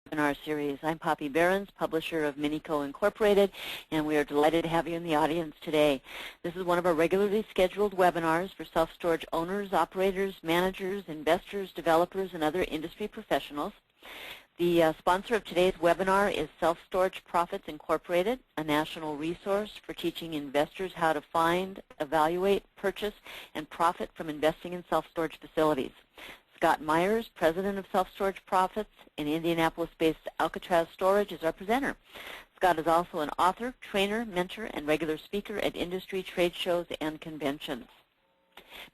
webinar series. I'm Poppy Behrens, publisher of Minico Incorporated, and we are delighted to have you in the audience today. This is one of our regularly scheduled webinars for self-storage owners, operators, managers, investors, developers, and other industry professionals. The sponsor of today's webinar is Self-Storage Profits Incorporated, a national resource for teaching investors how to find, evaluate, purchase, and profit from investing in self-storage facilities. Scott Myers, president of Self-Storage Profits in Indianapolis-based Alcatraz Storage, is our presenter. Scott is also an author, trainer, mentor, and regular speaker at industry trade shows and conventions.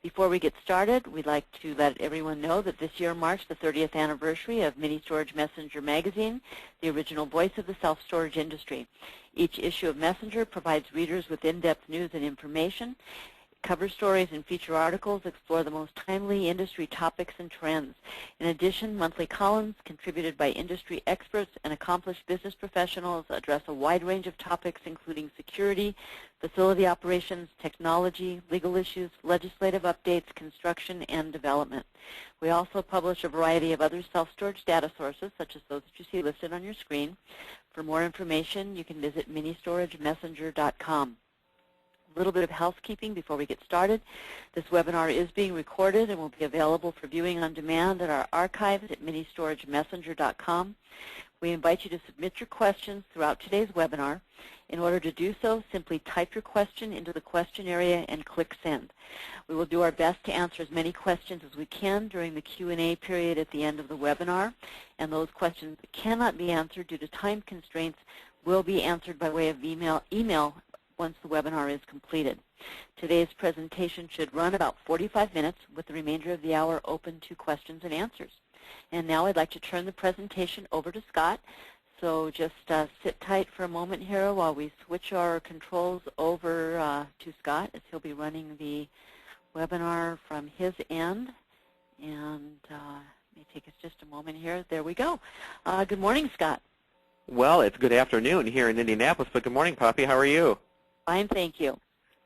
Before we get started, we'd like to let everyone know that this year marks the 30th anniversary of Mini Storage Messenger magazine, the original voice of the self-storage industry. Each issue of Messenger provides readers with in-depth news and information. Cover stories and feature articles explore the most timely industry topics and trends. In addition, monthly columns contributed by industry experts and accomplished business professionals address a wide range of topics including security, facility operations, technology, legal issues, legislative updates, construction, and development. We also publish a variety of other self-storage data sources, such as those that you see listed on your screen. For more information, you can visit ministoragemessenger.com. A little bit of housekeeping before we get started. This webinar is being recorded and will be available for viewing on demand at our archives at ministoragemessenger.com. We invite you to submit your questions throughout today's webinar. In order to do so, simply type your question into the question area and click send. We will do our best to answer as many questions as we can during the Q&A period at the end of the webinar, and those questions that cannot be answered due to time constraints will be answered by way of email once the webinar is completed. Today's presentation should run about 45 minutes, with the remainder of the hour open to questions and answers. And now I'd like to turn the presentation over to Scott. So just sit tight for a moment here while we switch our controls over to Scott, as he'll be running the webinar from his end. And it may take us just a moment here. There we go. Good morning, Scott. Well, it's good afternoon here in Indianapolis, but good morning, Poppy. How are you? Fine, thank you.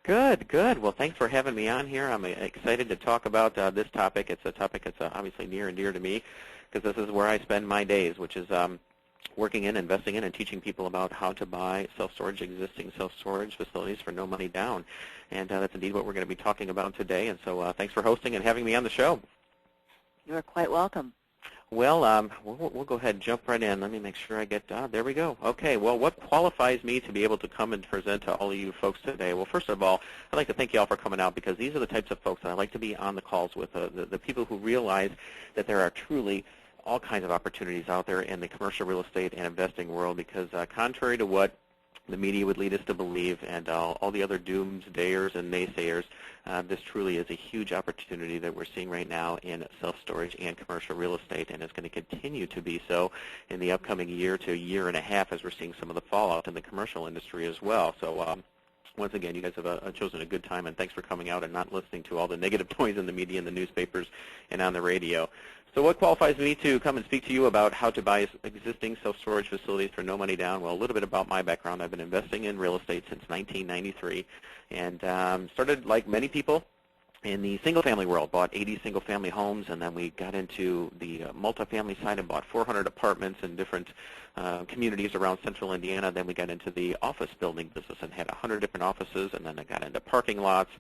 Good, good. Well, thanks for having me on here. I'm excited to talk about this topic. It's a topic that's obviously near and dear to me, because this is where I spend my days, which is working in, investing in, and teaching people about how to buy self-storage, existing self-storage facilities for no money down. And that's indeed what we're going to be talking about today. And so thanks for hosting and having me on the show. You are quite welcome. Well, we'll go ahead and jump right in. Let me make sure I get, there we go. Okay, well, what qualifies me to be able to come and present to all of you folks today? Well, first of all, I'd like to thank you all for coming out, because these are the types of folks that I like to be on the calls with, the people who realize that there are truly all kinds of opportunities out there in the commercial real estate and investing world, because contrary to what the media would lead us to believe, and all the other doomsdayers and naysayers, this truly is a huge opportunity that we're seeing right now in self-storage and commercial real estate, and it's going to continue to be so in the upcoming year to year and a half, as we're seeing some of the fallout in the commercial industry as well. So once again, you guys have chosen a good time, and thanks for coming out and not listening to all the negative noise in the media, in the newspapers, and on the radio. So what qualifies me to come and speak to you about how to buy existing self-storage facilities for no money down? Well, a little bit about my background. I've been investing in real estate since 1993, and started, like many people, in the single-family world. Bought 80 single-family homes, and then we got into the multifamily side and bought 400 apartments in different communities around central Indiana. Then we got into the office building business and had 100 different offices, and then I got into parking lots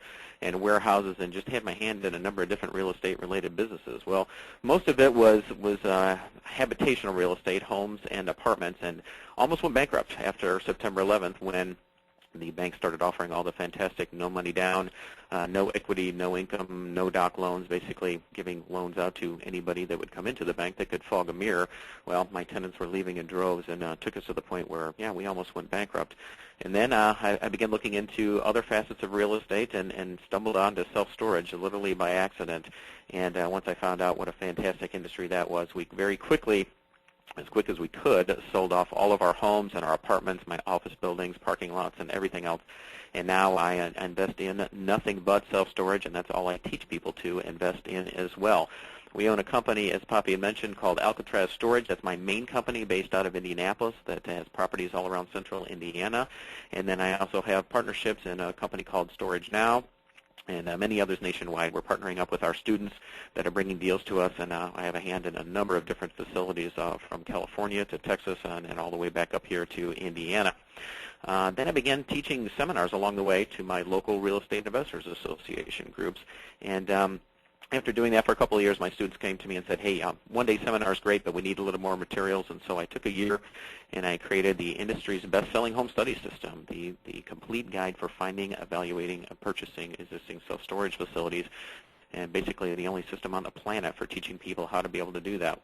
and warehouses, and just had my hand in a number of different real estate-related businesses. Well, most of it was habitational real estate, homes and apartments, and almost went bankrupt after September 11th, when the bank started offering all the fantastic no money down, no equity, no income, no doc loans, basically giving loans out to anybody that would come into the bank that could fog a mirror. Well, my tenants were leaving in droves, and took us to the point where, yeah, we almost went bankrupt. And then I began looking into other facets of real estate, and stumbled onto self-storage literally by accident. And once I found out what a fantastic industry that was, we very quickly, as quick as we could, sold off all of our homes and our apartments, my office buildings, parking lots, and everything else. And now I invest in nothing but self-storage, and that's all I teach people to invest in as well. We own a company, as Poppy had mentioned, called Alcatraz Storage. That's my main company based out of Indianapolis that has properties all around central Indiana. And then I also have partnerships in a company called Storage Now, and many others nationwide. We're partnering up with our students that are bringing deals to us, and I have a hand in a number of different facilities from California to Texas and all the way back up here to Indiana. Then I began teaching seminars along the way to my local Real Estate Investors Association groups, and after doing that for a couple of years, my students came to me and said, hey, one-day seminar is great, but we need a little more materials. And so I took a year and I created the industry's best-selling home study system, the complete guide for finding, evaluating, and purchasing existing self-storage facilities, and basically the only system on the planet for teaching people how to be able to do that.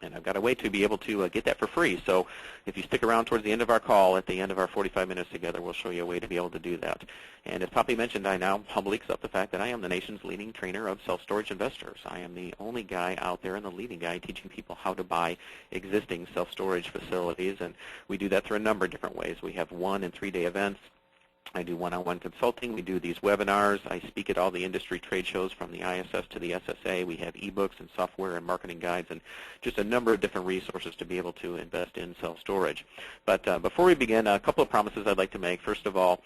And I've got a way to be able to get that for free. So if you stick around towards the end of our call, at the end of our 45 minutes together, we'll show you a way to be able to do that. And as Poppy mentioned, I now humbly accept the fact that I am the nation's leading trainer of self-storage investors. I am the only guy out there and the leading guy teaching people how to buy existing self-storage facilities. And we do that through a number of different ways. We have 1- and 3-day events. I do one-on-one consulting. We do these webinars. I speak at all the industry trade shows from the ISS to the SSA. We have ebooks and software and marketing guides and just a number of different resources to be able to invest in self-storage. But before we begin, a couple of promises I'd like to make. First of all,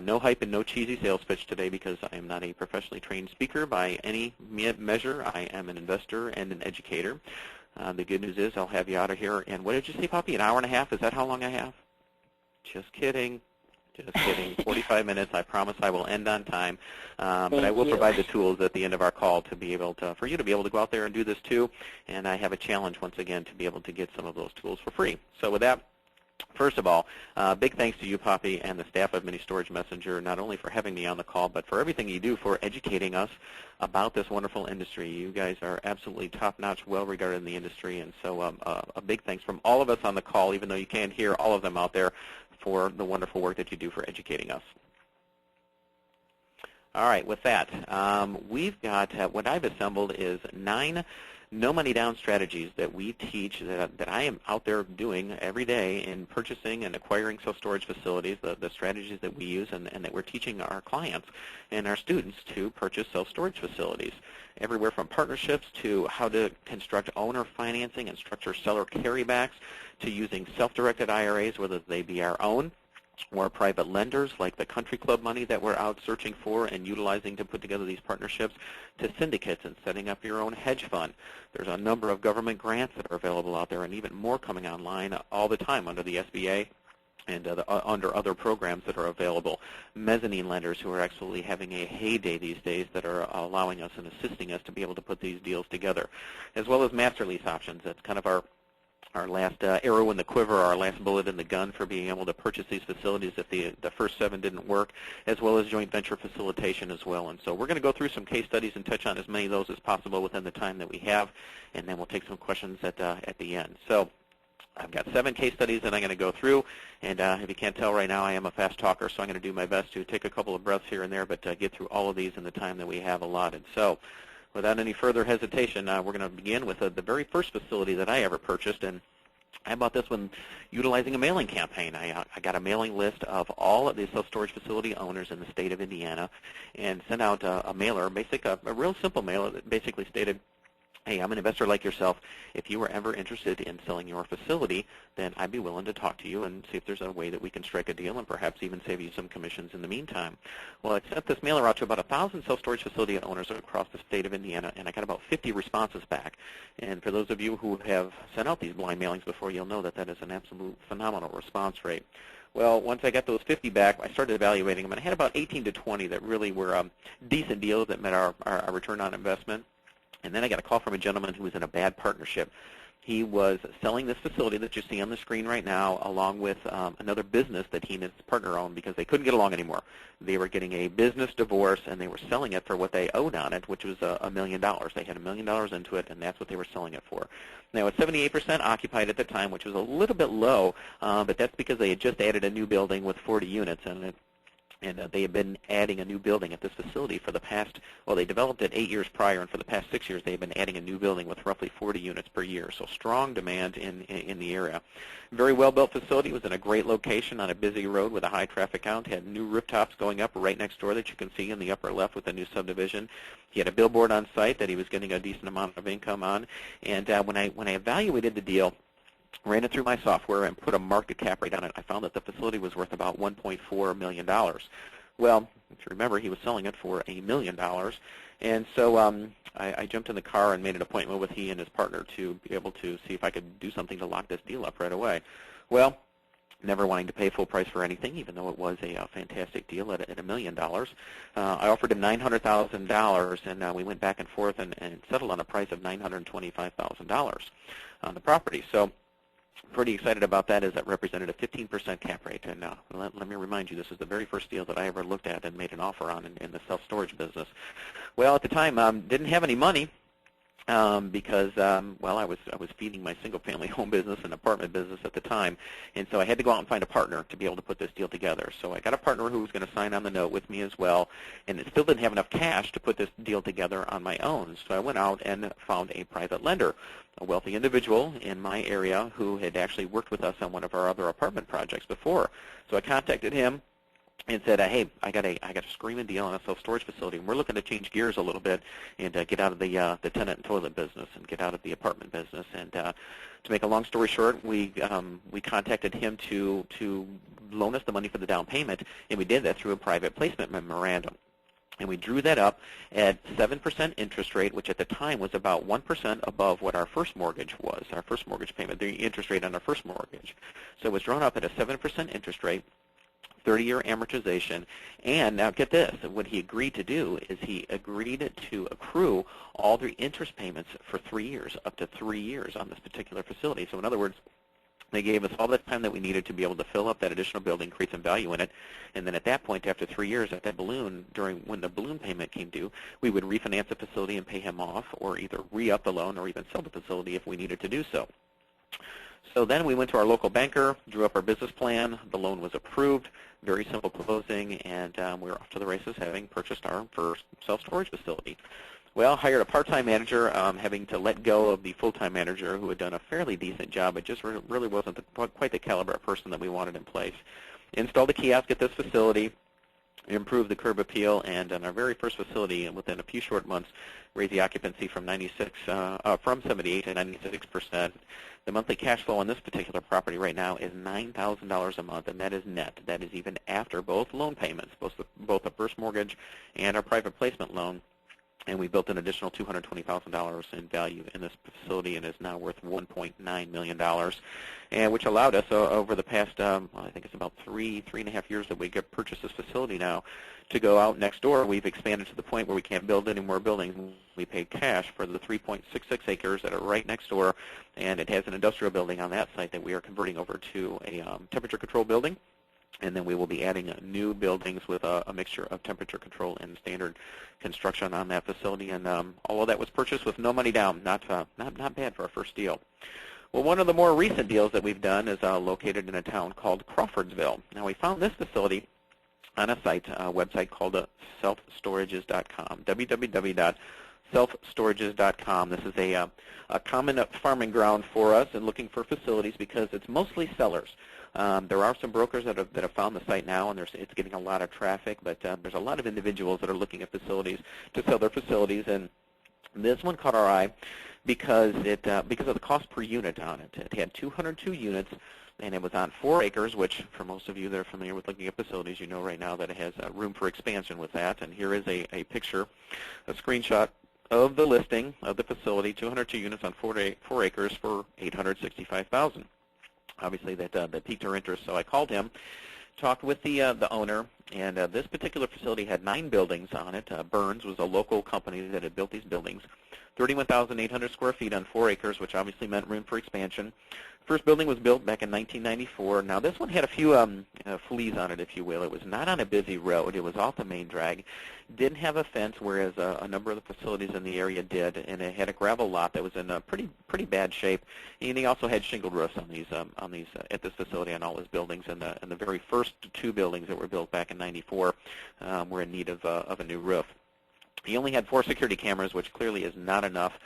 no hype and no cheesy sales pitch today because I am not a professionally trained speaker by any measure. I am an investor and an educator. The good news is I'll have you out of here. And what did you say, Poppy, an hour and a half? Is that how long I have? Just kidding. Just kidding. 45 minutes. I promise I will end on time. But I will provide the tools at the end of our call to be able to, for you to be able to go out there and do this too. And I have a challenge once again to be able to get some of those tools for free. So with that, first of all, big thanks to you, Poppy, and the staff of Mini Storage Messenger, not only for having me on the call, but for everything you do for educating us about this wonderful industry. You guys are absolutely top-notch, well-regarded in the industry, and so a big thanks from all of us on the call, even though you can't hear all of them out there, for the wonderful work that you do for educating us. All right, with that, we've got what I've assembled is 9 no-money-down strategies that we teach that I am out there doing every day in purchasing and acquiring self-storage facilities, the strategies that we use and that we're teaching our clients and our students to purchase self-storage facilities, everywhere from partnerships to how to construct owner financing and structure seller carrybacks to using self-directed IRAs, whether they be our own or private lenders like the country club money that we're out searching for and utilizing to put together these partnerships, to syndicates and setting up your own hedge fund. There's a number of government grants that are available out there and even more coming online all the time under the SBA and under other programs that are available. Mezzanine lenders who are actually having a heyday these days that are allowing us and assisting us to be able to put these deals together, as well as master lease options. That's kind of our last arrow in the quiver, our last bullet in the gun for being able to purchase these facilities if the first 7 didn't work, as well as joint venture facilitation as well. And so we're going to go through some case studies and touch on as many of those as possible within the time that we have, and then we'll take some questions at the end. So I've got 7 case studies that I'm going to go through, and if you can't tell right now, I am a fast talker, so I'm going to do my best to take a couple of breaths here and there, but get through all of these in the time that we have allotted. So without any further hesitation, we're going to begin with the very first facility that I ever purchased, and I bought this one utilizing a mailing campaign. I got a mailing list of all of the self-storage facility owners in the state of Indiana and sent out a mailer, a real simple mailer that basically stated, hey, I'm an investor like yourself. If you were ever interested in selling your facility, then I'd be willing to talk to you and see if there's a way that we can strike a deal and perhaps even save you some commissions in the meantime. Well, I sent this mailer out to about 1,000 self-storage facility owners across the state of Indiana, and I got about 50 responses back. And for those of you who have sent out these blind mailings before, you'll know that that is an absolute phenomenal response rate. Well, once I got those 50 back, I started evaluating them, and I had about 18 to 20 that really were decent deals that met our return on investment. And then I got a call from a gentleman who was in a bad partnership. He was selling this facility that you see on the screen right now along with another business that he and his partner owned because they couldn't get along anymore. They were getting a business divorce, and they were selling it for what they owed on it, which was $1 million. They had $1 million into it, and that's what they were selling it for. Now, it's 78% occupied at the time, which was a little bit low, but that's because they had just added a new building with 40 units in it. And they have been adding a new building at this facility for the past, well, they developed it 8 years prior, and for the past 6 years they've been adding a new building with roughly 40 units per year. So strong demand in the area. Very well-built facility. It was in a great location on a busy road with a high traffic count. Had new rooftops going up right next door that you can see in the upper left with the new subdivision. He had a billboard on site that he was getting a decent amount of income on. And when I evaluated the deal, ran it through my software and put a market cap rate on it, I found that the facility was worth about $1.4 million. Well, Well, if you remember, he was selling it for $1 million. And so I jumped in the car and made an appointment with he and his partner to be able to see if I could do something to lock this deal up right away. Well, never wanting to pay full price for anything, even though it was a fantastic deal at $1 million. I offered him $900,000, and we went back and forth and settled on a price of $925,000 on the property. So pretty excited about that, as that represented a 15% cap rate. And let me remind you, this is the very first deal that I ever looked at and made an offer on in the self-storage business. Well, at the time, didn't have any money. Because well, I was feeding my single-family home business and apartment business at the time, and so I had to go out and find a partner to be able to put this deal together. So I got a partner who was going to sign on the note with me as well, and it still didn't have enough cash to put this deal together on my own. So I went out and found a private lender, a wealthy individual in my area who had actually worked with us on one of our other apartment projects before. So I contacted him and said, hey, I got a screaming deal on a self-storage facility, and we're looking to change gears a little bit and get out of the tenant and toilet business and get out of the apartment business. And to make a long story short, we contacted him to loan us the money for the down payment, and we did that through a private placement memorandum. And we drew that up at 7% interest rate, which at the time was about 1% above what our first mortgage was, our first mortgage payment, the interest rate on our first mortgage. So it was drawn up at a 7% interest rate, 30-year amortization, and now get this, what he agreed to do is he agreed to accrue all the interest payments for 3 years, up to 3 years on this particular facility. So in other words, they gave us all the time that we needed to be able to fill up that additional building, create some value in it, and then at that point, after 3 years, at that balloon, when the balloon payment came due, we would refinance the facility and pay him off, or either re-up the loan or even sell the facility if we needed to do so. So then we went to our local banker, drew up our business plan, the loan was approved, very simple closing, and we were off to the races, having purchased our first self-storage facility. Well, hired a part-time manager, having to let go of the full-time manager who had done a fairly decent job. It just really wasn't quite the caliber of person that we wanted in place. Installed a kiosk at this facility, improved the curb appeal, and on our very first facility, within a few short months, raised the occupancy from 78 to 96%. The monthly cash flow on this particular property right now is $9,000 a month, and that is net. That is even after both loan payments, both the first mortgage and our private placement loan. And we built an additional $220,000 in value in this facility, and is now worth $1.9 million, and which allowed us over the past, I think it's about three and a half years that we purchased this facility now, to go out next door. We've expanded to the point where we can't build any more buildings. We paid cash for the 3.66 acres that are right next door, and it has an industrial building on that site that we are converting over to a temperature-controlled building. And then we will be adding new buildings with a mixture of temperature control and standard construction on that facility. And all of that was purchased with no money down. Not bad for our first deal. Well, one of the more recent deals that we've done is located in a town called Crawfordsville. Now, we found this facility on a website called selfstorages.com, www.selfstorages.com. This is a common farming ground for us and looking for facilities because it's mostly sellers. There are some brokers that have found the site now, and it's getting a lot of traffic, but there's a lot of individuals that are looking at facilities to sell their facilities, and this one caught our eye because of the cost per unit on it. It had 202 units, and it was on 4 acres, which for most of you that are familiar with looking at facilities, you know right now that it has room for expansion with that. And here is a picture, a screenshot of the listing of the facility, 202 units on 4 acres for $865,000. Obviously, that piqued our interest, so I called him, talked with the owner, and this particular facility had 9 buildings on it. Burns was a local company that had built these buildings, 31,800 square feet on 4 acres, which obviously meant room for expansion. First building was built back in 1994. Now, this one had a few fleas on it, if you will. It was not on a busy road. It was off the main drag. Didn't have a fence, whereas a number of the facilities in the area did, and it had a gravel lot that was in a pretty bad shape. And he also had shingled roofs on these at this facility on all his buildings. And the very first 2 buildings that were built back in '94 were in need of a new roof. He only had 4 security cameras, which clearly is not enough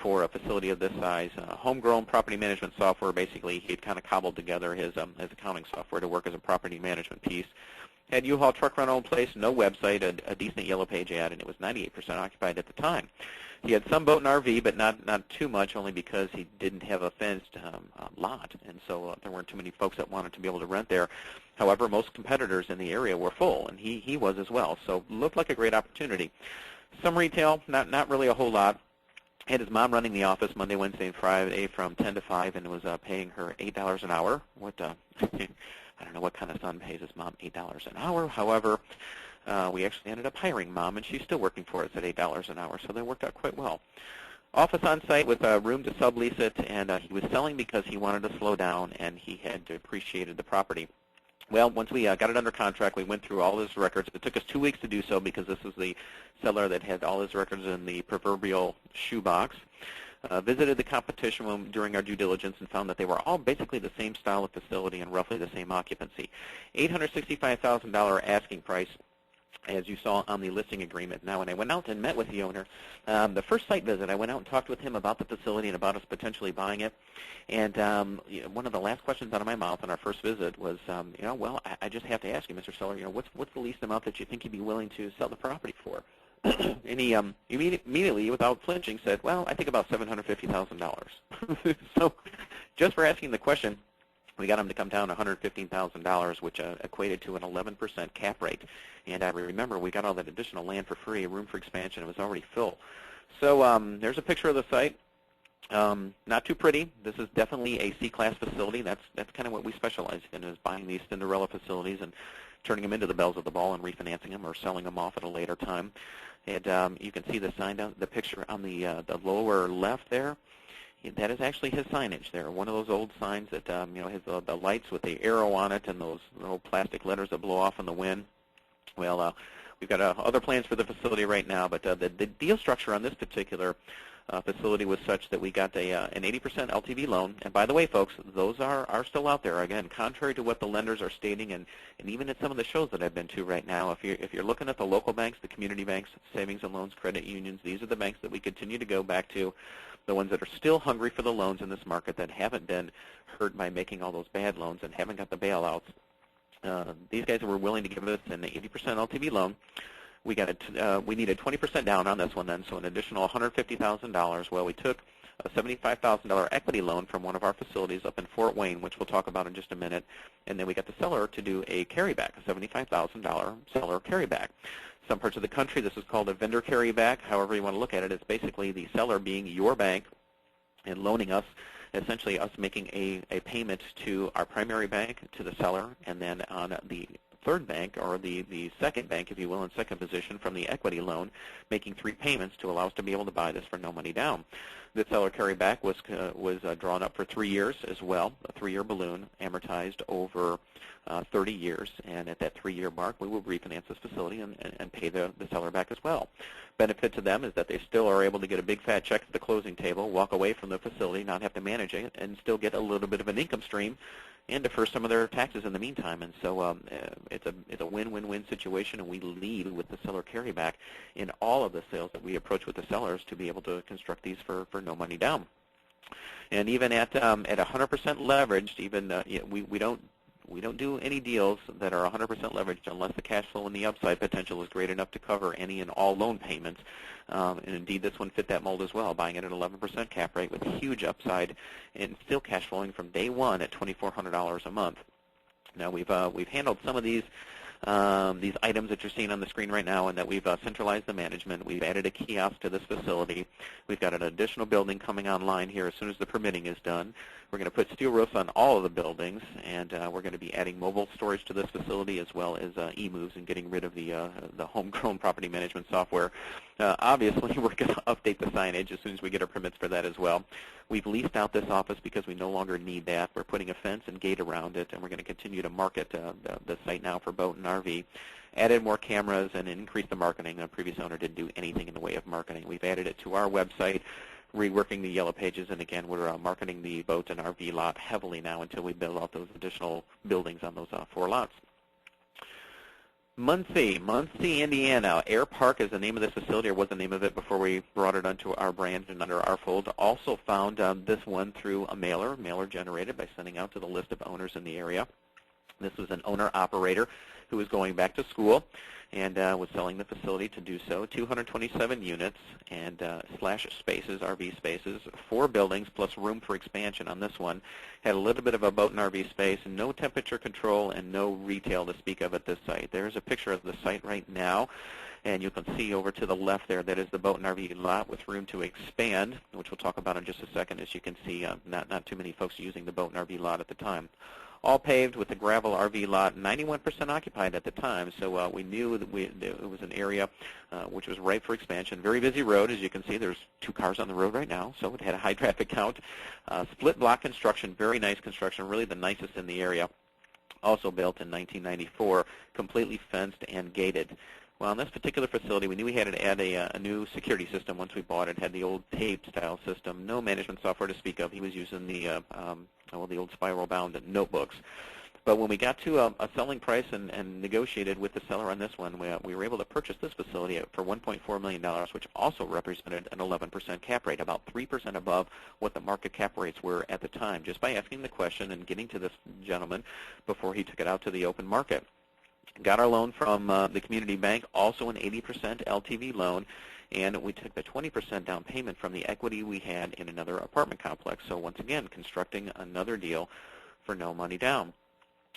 for a facility of this size. Homegrown property management software. Basically, he had kind of cobbled together his accounting software to work as a property management piece. Had U-Haul truck rental in place, no website, a decent yellow page ad, and it was 98% occupied at the time. He had some boat and RV, but not too much, only because he didn't have a fenced lot, and so there weren't too many folks that wanted to be able to rent there. However, most competitors in the area were full, and he was as well, so looked like a great opportunity. Some retail, not really a whole lot. Had his mom running the office Monday, Wednesday, and Friday from 10 to 5, and was paying her $8 an hour. What I don't know what kind of son pays his mom $8 an hour. However, we actually ended up hiring Mom, and she's still working for us at $8 an hour, so that worked out quite well. Office on site with a room to sublease it, and he was selling because he wanted to slow down, and he had appreciated the property. Well, once we got it under contract, we went through all his records. It took us 2 weeks to do so because this was the seller that had all his records in the proverbial shoebox. Visited the competition room during our due diligence and found that they were all basically the same style of facility and roughly the same occupancy. $865,000 asking price, as you saw on the listing agreement. Now, when I went out and met with the owner, the first site visit, I went out and talked with him about the facility and about us potentially buying it. And one of the last questions out of my mouth on our first visit was, well, I just have to ask you, Mr. Seller, what's the least amount that you think you'd be willing to sell the property for? And he immediately, without flinching, said, well, I think about $750,000. So just for asking the question, we got him to come down $115,000, which equated to an 11% cap rate. And I remember we got all that additional land for free, room for expansion. It was already full. So there's a picture of the site. Not too pretty. This is definitely a C-class facility. That's kind of what we specialize in, is buying these Cinderella facilities and turning them into the bells of the ball and refinancing them or selling them off at a later time. And you can see the sign down, the picture on the lower left there. That is actually his signage there. One of those old signs that has the lights with the arrow on it and those little plastic letters that blow off in the wind. Well, we've got other plans for the facility right now, but the deal structure on this particular facility was such that we got an 80% LTV loan. And by the way, folks, those are still out there. Again, contrary to what the lenders are stating, and even at some of the shows that I've been to right now, if you're looking at the local banks, the community banks, savings and loans, credit unions, these are the banks that we continue to go back to, the ones that are still hungry for the loans in this market that haven't been hurt by making all those bad loans and haven't got the bailouts. These guys were willing to give us an 80% LTV loan. We needed 20% down on this one then, so an additional $150,000. Well, we took a $75,000 equity loan from one of our facilities up in Fort Wayne, which we'll talk about in just a minute, and then we got the seller to do a carryback, a $75,000 seller carryback. Some parts of the country, this is called a vendor carryback. However you want to look at it, it's basically the seller being your bank and loaning us, essentially us making a payment to our primary bank, to the seller, and then on the third bank, or the second bank, if you will, in second position from the equity loan, making 3 payments to allow us to be able to buy this for no money down. The seller carryback was drawn up for 3 years as well, a 3-year balloon amortized over 30 years, and at that 3-year mark, we will refinance this facility and pay the seller back as well. Benefit to them is that they still are able to get a big fat check at the closing table, walk away from the facility, not have to manage it, and still get a little bit of an income stream and defer some of their taxes in the meantime. And so it's a win-win-win situation, and we lead with the seller carryback in all of the sales that we approach with the sellers to be able to construct these for no money down. And even at 100% leveraged, even we don't do any deals that are 100% leveraged unless the cash flow and the upside potential is great enough to cover any and all loan payments. And indeed, this one fit that mold as well, buying it at 11% cap rate with huge upside and still cash flowing from day one at $2,400 a month. Now, we've handled some of these items that you're seeing on the screen right now, and that we've centralized the management. We've added a kiosk to this facility. We've got an additional building coming online here as soon as the permitting is done. We're going to put steel roofs on all of the buildings, and we're going to be adding mobile storage to this facility as well as e-moves and getting rid of the homegrown property management software. Obviously, we're going to update the signage as soon as we get our permits for that as well. We've leased out this office because we no longer need that. We're putting a fence and gate around it, and we're going to continue to market the site now for boat and RV. Added more cameras and increased the marketing. The previous owner didn't do anything in the way of marketing. We've added it to our website, reworking the yellow pages, and again, we're marketing the boat and RV lot heavily now until we build out those additional buildings on those 4 lots. Muncie, Indiana. Air-Park is the name of this facility, or was the name of it before we brought it onto our brand and under our fold. Also found this one through a mailer generated by sending out to the list of owners in the area. This was an owner-operator who was going back to school and was selling the facility to do so. 227 units and slash spaces, RV spaces, 4 buildings plus room for expansion on this one. Had a little bit of a boat and RV space, no temperature control, and no retail to speak of at this site. There's a picture of the site right now, and you can see over to the left there, that is the boat and RV lot with room to expand, which we'll talk about in just a second. As you can see, not too many folks using the boat and RV lot at the time. All paved with a gravel RV lot, 91% occupied at the time, so we knew that it was an area which was ripe for expansion. Very busy road, as you can see. There's 2 cars on the road right now, so it had a high traffic count. Split block construction, very nice construction, really the nicest in the area. Also built in 1994, completely fenced and gated. Well, in this particular facility, we knew we had to add a new security system once we bought it. Had the old tape-style system, no management software to speak of. He was using the old spiral-bound notebooks. But when we got to a selling price and negotiated with the seller on this one, we were able to purchase this facility for $1.4 million, which also represented an 11% cap rate, about 3% above what the market cap rates were at the time, just by asking the question and getting to this gentleman before he took it out to the open market. Got our loan from the community bank, also an 80% LTV loan, and we took the 20% down payment from the equity we had in another apartment complex. So once again, constructing another deal for no money down.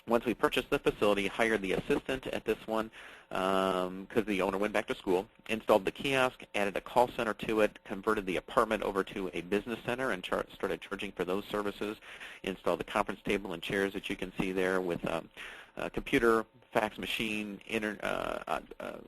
Once we purchased the facility, hired the assistant at this one because the owner went back to school, installed the kiosk, added a call center to it, converted the apartment over to a business center and started charging for those services, installed the conference table and chairs that you can see there with computer, fax machine,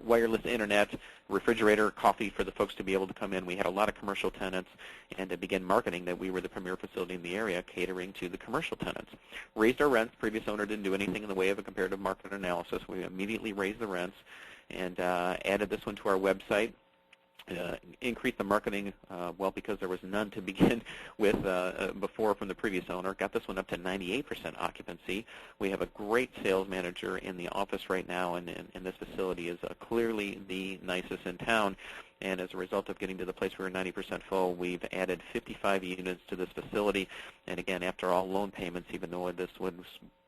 wireless internet, refrigerator, coffee for the folks to be able to come in. We had a lot of commercial tenants, and to begin marketing that we were the premier facility in the area catering to the commercial tenants. Raised our rents. Previous owner didn't do anything in the way of a comparative market analysis. We immediately raised the rents and added this one to our website. Increased the marketing, well, because there was none to begin with before from the previous owner. Got this one up to 98% occupancy. We have a great sales manager in the office right now, and this facility is clearly the nicest in town. And as a result of getting to the place where we're 90% full, we've added 55 units to this facility. And again, after all loan payments, even though this was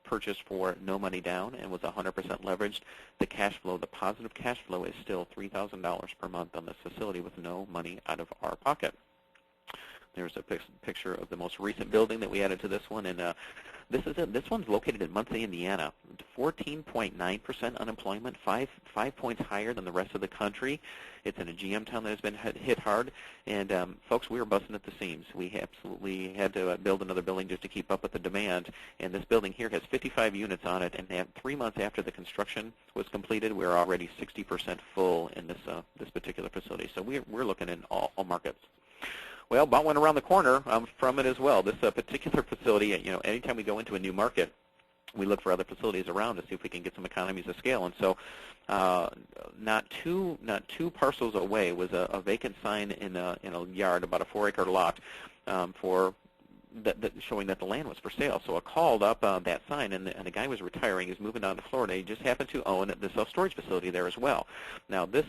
purchased for no money down and was 100% leveraged, the cash flow, the positive cash flow, is still $3,000 per month on this facility with no money out of our pocket. There's a picture of the most recent building that we added to this one, and this one's located in Muncie, Indiana. 14.9% unemployment, five points higher than the rest of the country. It's in a GM town that has been hit hard, and folks, we were busting at the seams. We absolutely had to build another building just to keep up with the demand, and this building here has 55 units on it, and 3 months after the construction was completed, we're already 60% full in this particular facility. So we're looking in all markets. Well, bought one around the corner from it as well. This particular facility, anytime we go into a new market, we look for other facilities around to see if we can get some economies of scale. And so not two parcels away was a vacant sign in a yard, about a 4-acre lot, showing that the land was for sale. So I called up that sign, and the guy was retiring. He's moving down to Florida. He just happened to own the self-storage facility there as well. Now, this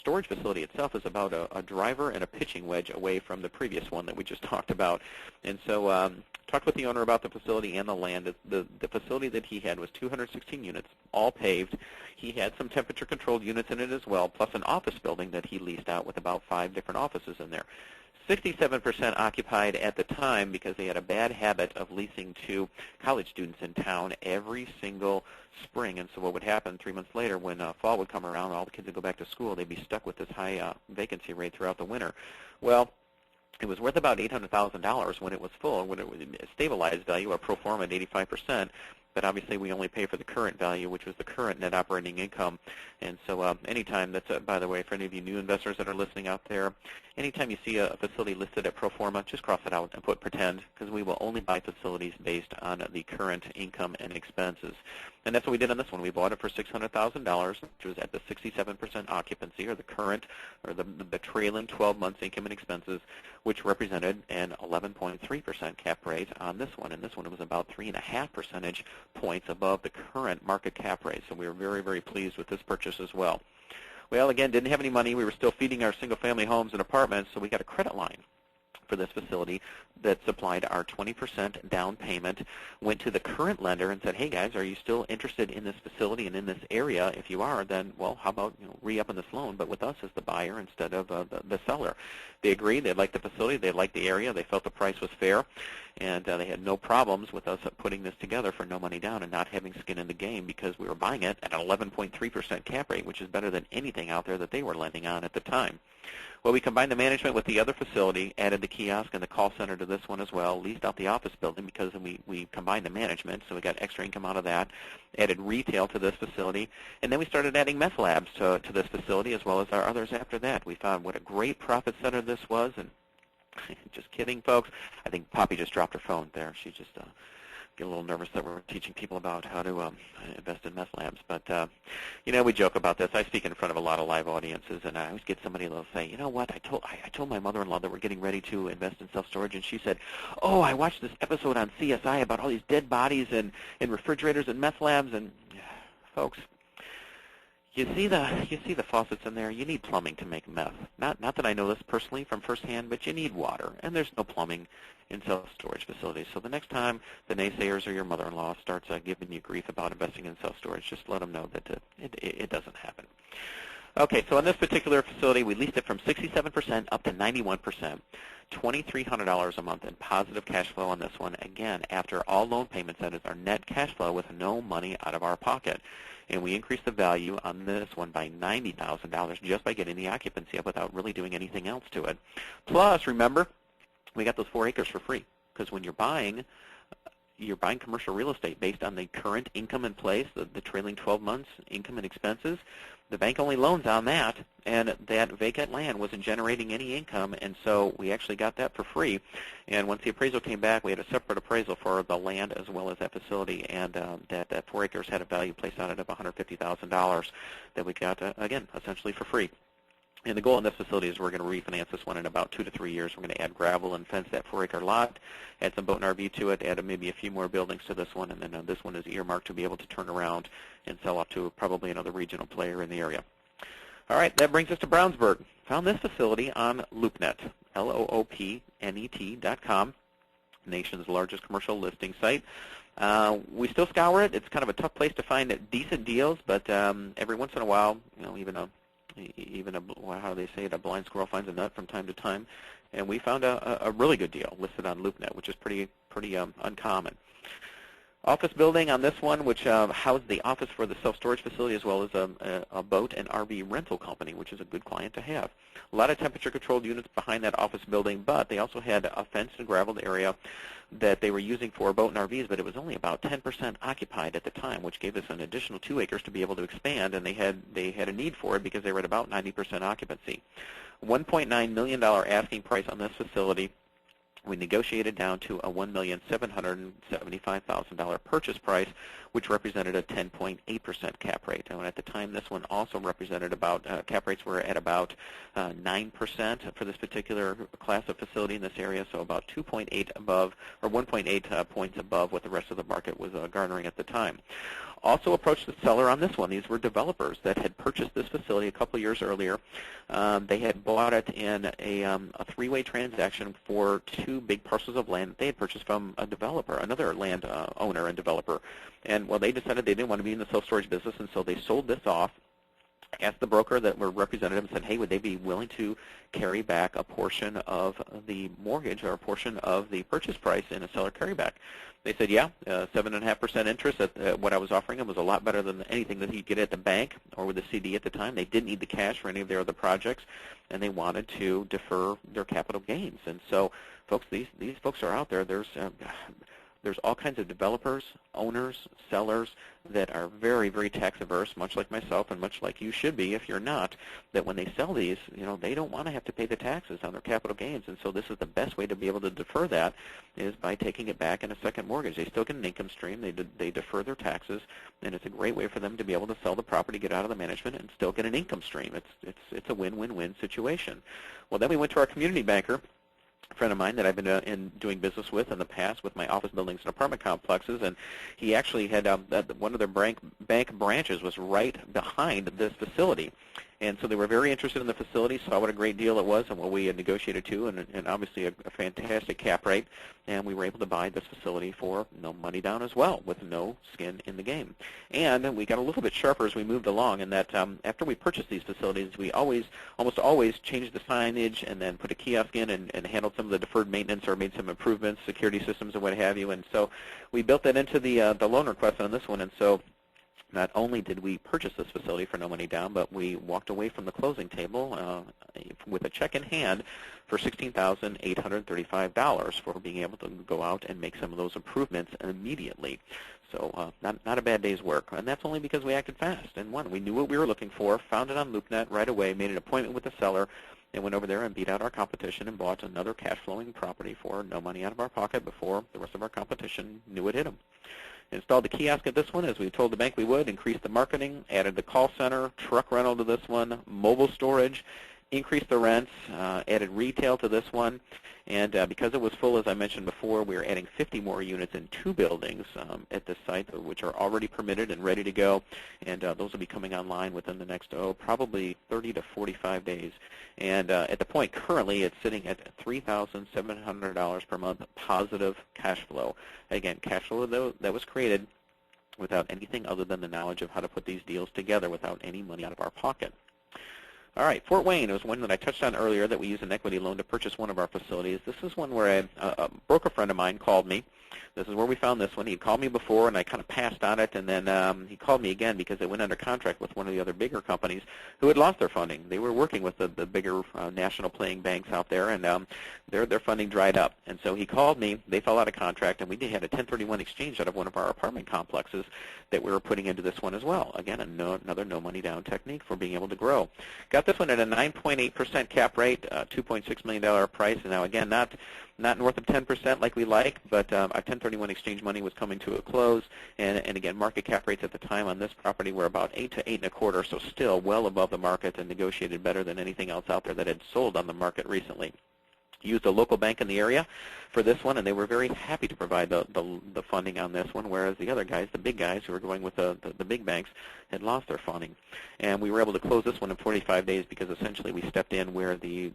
storage facility itself is about a driver and a pitching wedge away from the previous one that we just talked about. And so talked with the owner about the facility and the land. The facility that he had was 216 units, all paved. He had some temperature-controlled units in it as well, plus an office building that he leased out with about 5 different offices in there. 67% occupied at the time because they had a bad habit of leasing to college students in town every single spring. And so what would happen 3 months later when fall would come around, all the kids would go back to school, they'd be stuck with this high vacancy rate throughout the winter. Well, it was worth about $800,000 when it was full, when it was stabilized value, or pro forma at 85%. But obviously we only pay for the current value, which was the current net operating income. And so anytime, that's by the way, for any of you new investors that are listening out there, anytime you see a facility listed at pro forma, just cross it out and put pretend, because we will only buy facilities based on the current income and expenses. And that's what we did on this one. We bought it for $600,000, which was at the 67% occupancy, or the current, or the trailing 12 months income and expenses, which represented an 11.3% cap rate on this one. And this one was about 3.5 percentage points above the current market cap rate. So we were very, very pleased with this purchase as well. Well, again, didn't have any money. We were still feeding our single-family homes and apartments, so we got a credit line. for this facility that supplied our 20% down payment, went to the current lender and said, hey guys, are you still interested in this facility and in this area? If you are, then, well, how about re-upping this loan, but with us as the buyer instead of the seller? They agreed. They liked the facility. They liked the area. They felt the price was fair, and they had no problems with us putting this together for no money down and not having skin in the game because we were buying it at an 11.3% cap rate, which is better than anything out there that they were lending on at the time. Well, we combined the management with the other facility, added the kiosk and the call center to this one as well, leased out the office building because we combined the management, so we got extra income out of that, added retail to this facility, and then we started adding Meth Labs to this facility as well as our others after that. We found what a great profit center this was, and just kidding, folks. I think Poppy just dropped her phone there. She just get a little nervous that we're teaching people about how to invest in Meth Labs. But, we joke about this. I speak in front of a lot of live audiences, and I always get somebody that'll say, you know what, I told my mother-in-law that we're getting ready to invest in self-storage, and she said, oh, I watched this episode on CSI about all these dead bodies in refrigerators and Meth Labs, and folks, you see the faucets in there. You need plumbing to make meth. Not that I know this personally from firsthand, but you need water, and there's no plumbing in self-storage facilities. So the next time the naysayers or your mother-in-law starts giving you grief about investing in self-storage, just let them know that it doesn't happen. Okay, so in this particular facility, we leased it from 67% up to 91%, $2,300 a month in positive cash flow on this one. Again, after all loan payments, that is our net cash flow with no money out of our pocket. And we increased the value on this one by $90,000 just by getting the occupancy up without really doing anything else to it. Plus, remember, we got those 4 acres for free because when you're buying commercial real estate based on the current income in place, the trailing 12 months income and expenses. The bank only loans on that, and that vacant land wasn't generating any income, and so we actually got that for free. And once the appraisal came back, we had a separate appraisal for the land as well as that facility, and that 4 acres had a value placed on it of $150,000 that we got, again, essentially for free. And the goal in this facility is we're going to refinance this one in about 2 to 3 years. We're going to add gravel and fence that 4-acre lot, add some boat and RV to it, add maybe a few more buildings to this one, and then this one is earmarked to be able to turn around and sell off to probably another regional player in the area. All right, that brings us to Brownsburg. Found this facility on LoopNet, LoopNet.com, nation's largest commercial listing site. We still scour it. It's kind of a tough place to find decent deals, but every once in a while, even how do they say it, a blind squirrel finds a nut from time to time, and we found a really good deal listed on LoopNet, which is pretty uncommon. Office building on this one, which housed the office for the self-storage facility as well as a boat and RV rental company, which is a good client to have. A lot of temperature-controlled units behind that office building, but they also had a fenced and graveled area that they were using for boat and RVs, but it was only about 10% occupied at the time, which gave us an additional 2 acres to be able to expand, and they had a need for it because they were at about 90% occupancy. $1.9 million asking price on this facility. We negotiated down to a $1,775,000 purchase price, which represented a 10.8% cap rate. And at the time, this one also represented about, cap rates were at about 9% for this particular class of facility in this area, so about 2.8 above, or 1.8 points above what the rest of the market was garnering at the time. Also approached the seller on this one. These were developers that had purchased this facility a couple years earlier. They had bought it in a 3-way transaction for 2 big parcels of land that they had purchased from a developer, another land owner and developer. And well, they decided they didn't want to be in the self-storage business, and so they sold this off. Asked the broker that were represented and said, hey, would they be willing to carry back a portion of the mortgage or a portion of the purchase price in a seller carryback? They said, yeah, 7.5% interest at what I was offering them was a lot better than anything that he'd get at the bank or with the CD at the time. They didn't need the cash for any of their other projects, and they wanted to defer their capital gains. And so, folks, these folks are out there. There's all kinds of developers, owners, sellers that are very, very tax averse, much like myself and much like you should be if you're not, that when they sell these, they don't want to have to pay the taxes on their capital gains. And so this is the best way to be able to defer that is by taking it back in a second mortgage. They still get an income stream. They defer their taxes, and it's a great way for them to be able to sell the property, get out of the management, and still get an income stream. It's a win-win-win situation. Well, then we went to our community banker, a friend of mine that I've been doing business with in the past with my office buildings and apartment complexes, and he actually had one of their bank branches was right behind this facility. And so they were very interested in the facility, saw what a great deal it was and what we had negotiated to, and obviously a fantastic cap rate. And we were able to buy this facility for no money down as well, with no skin in the game. And we got a little bit sharper as we moved along in that after we purchased these facilities, we almost always changed the signage and then put a kiosk in and handled some of the deferred maintenance or made some improvements, security systems and what have you. And so we built that into the loan request on this one. And so not only did we purchase this facility for no money down, but we walked away from the closing table with a check in hand for $16,835 for being able to go out and make some of those improvements immediately. So not a bad day's work. And that's only because we acted fast. And we knew what we were looking for, found it on LoopNet right away, made an appointment with the seller, and went over there and beat out our competition and bought another cash-flowing property for no money out of our pocket before the rest of our competition knew it hit them. Installed the kiosk at this one, as we told the bank we would, increased the marketing, added the call center, truck rental to this one, mobile storage, increased the rents, added retail to this one, and because it was full, as I mentioned before, we are adding 50 more units in 2 buildings at this site, which are already permitted and ready to go, and those will be coming online within the next, probably 30 to 45 days. And at the point currently, it's sitting at $3,700 per month positive cash flow. Again, cash flow that was created without anything other than the knowledge of how to put these deals together without any money out of our pocket. All right, Fort Wayne was one that I touched on earlier that we used an equity loan to purchase one of our facilities. This is one where a broker friend of mine called me. This is where we found this one. He called me before, and I kind of passed on it, and then he called me again because it went under contract with one of the other bigger companies who had lost their funding. They were working with the bigger national playing banks out there, and their funding dried up. And so he called me. They fell out of contract, and we had a 1031 exchange out of one of our apartment complexes that we were putting into this one as well. Again, another no money down technique for being able to grow. Got this one at a 9.8% cap rate, $2.6 million price. And now, again, not north of 10% like we like, but our 1031 exchange money was coming to a close. And again, market cap rates at the time on this property were about 8 to 8.25, so still well above the market and negotiated better than anything else out there that had sold on the market recently. Used a local bank in the area for this one, and they were very happy to provide the funding on this one, whereas the other guys, the big guys who were going with the big banks, had lost their funding. And we were able to close this one in 45 days because essentially we stepped in where the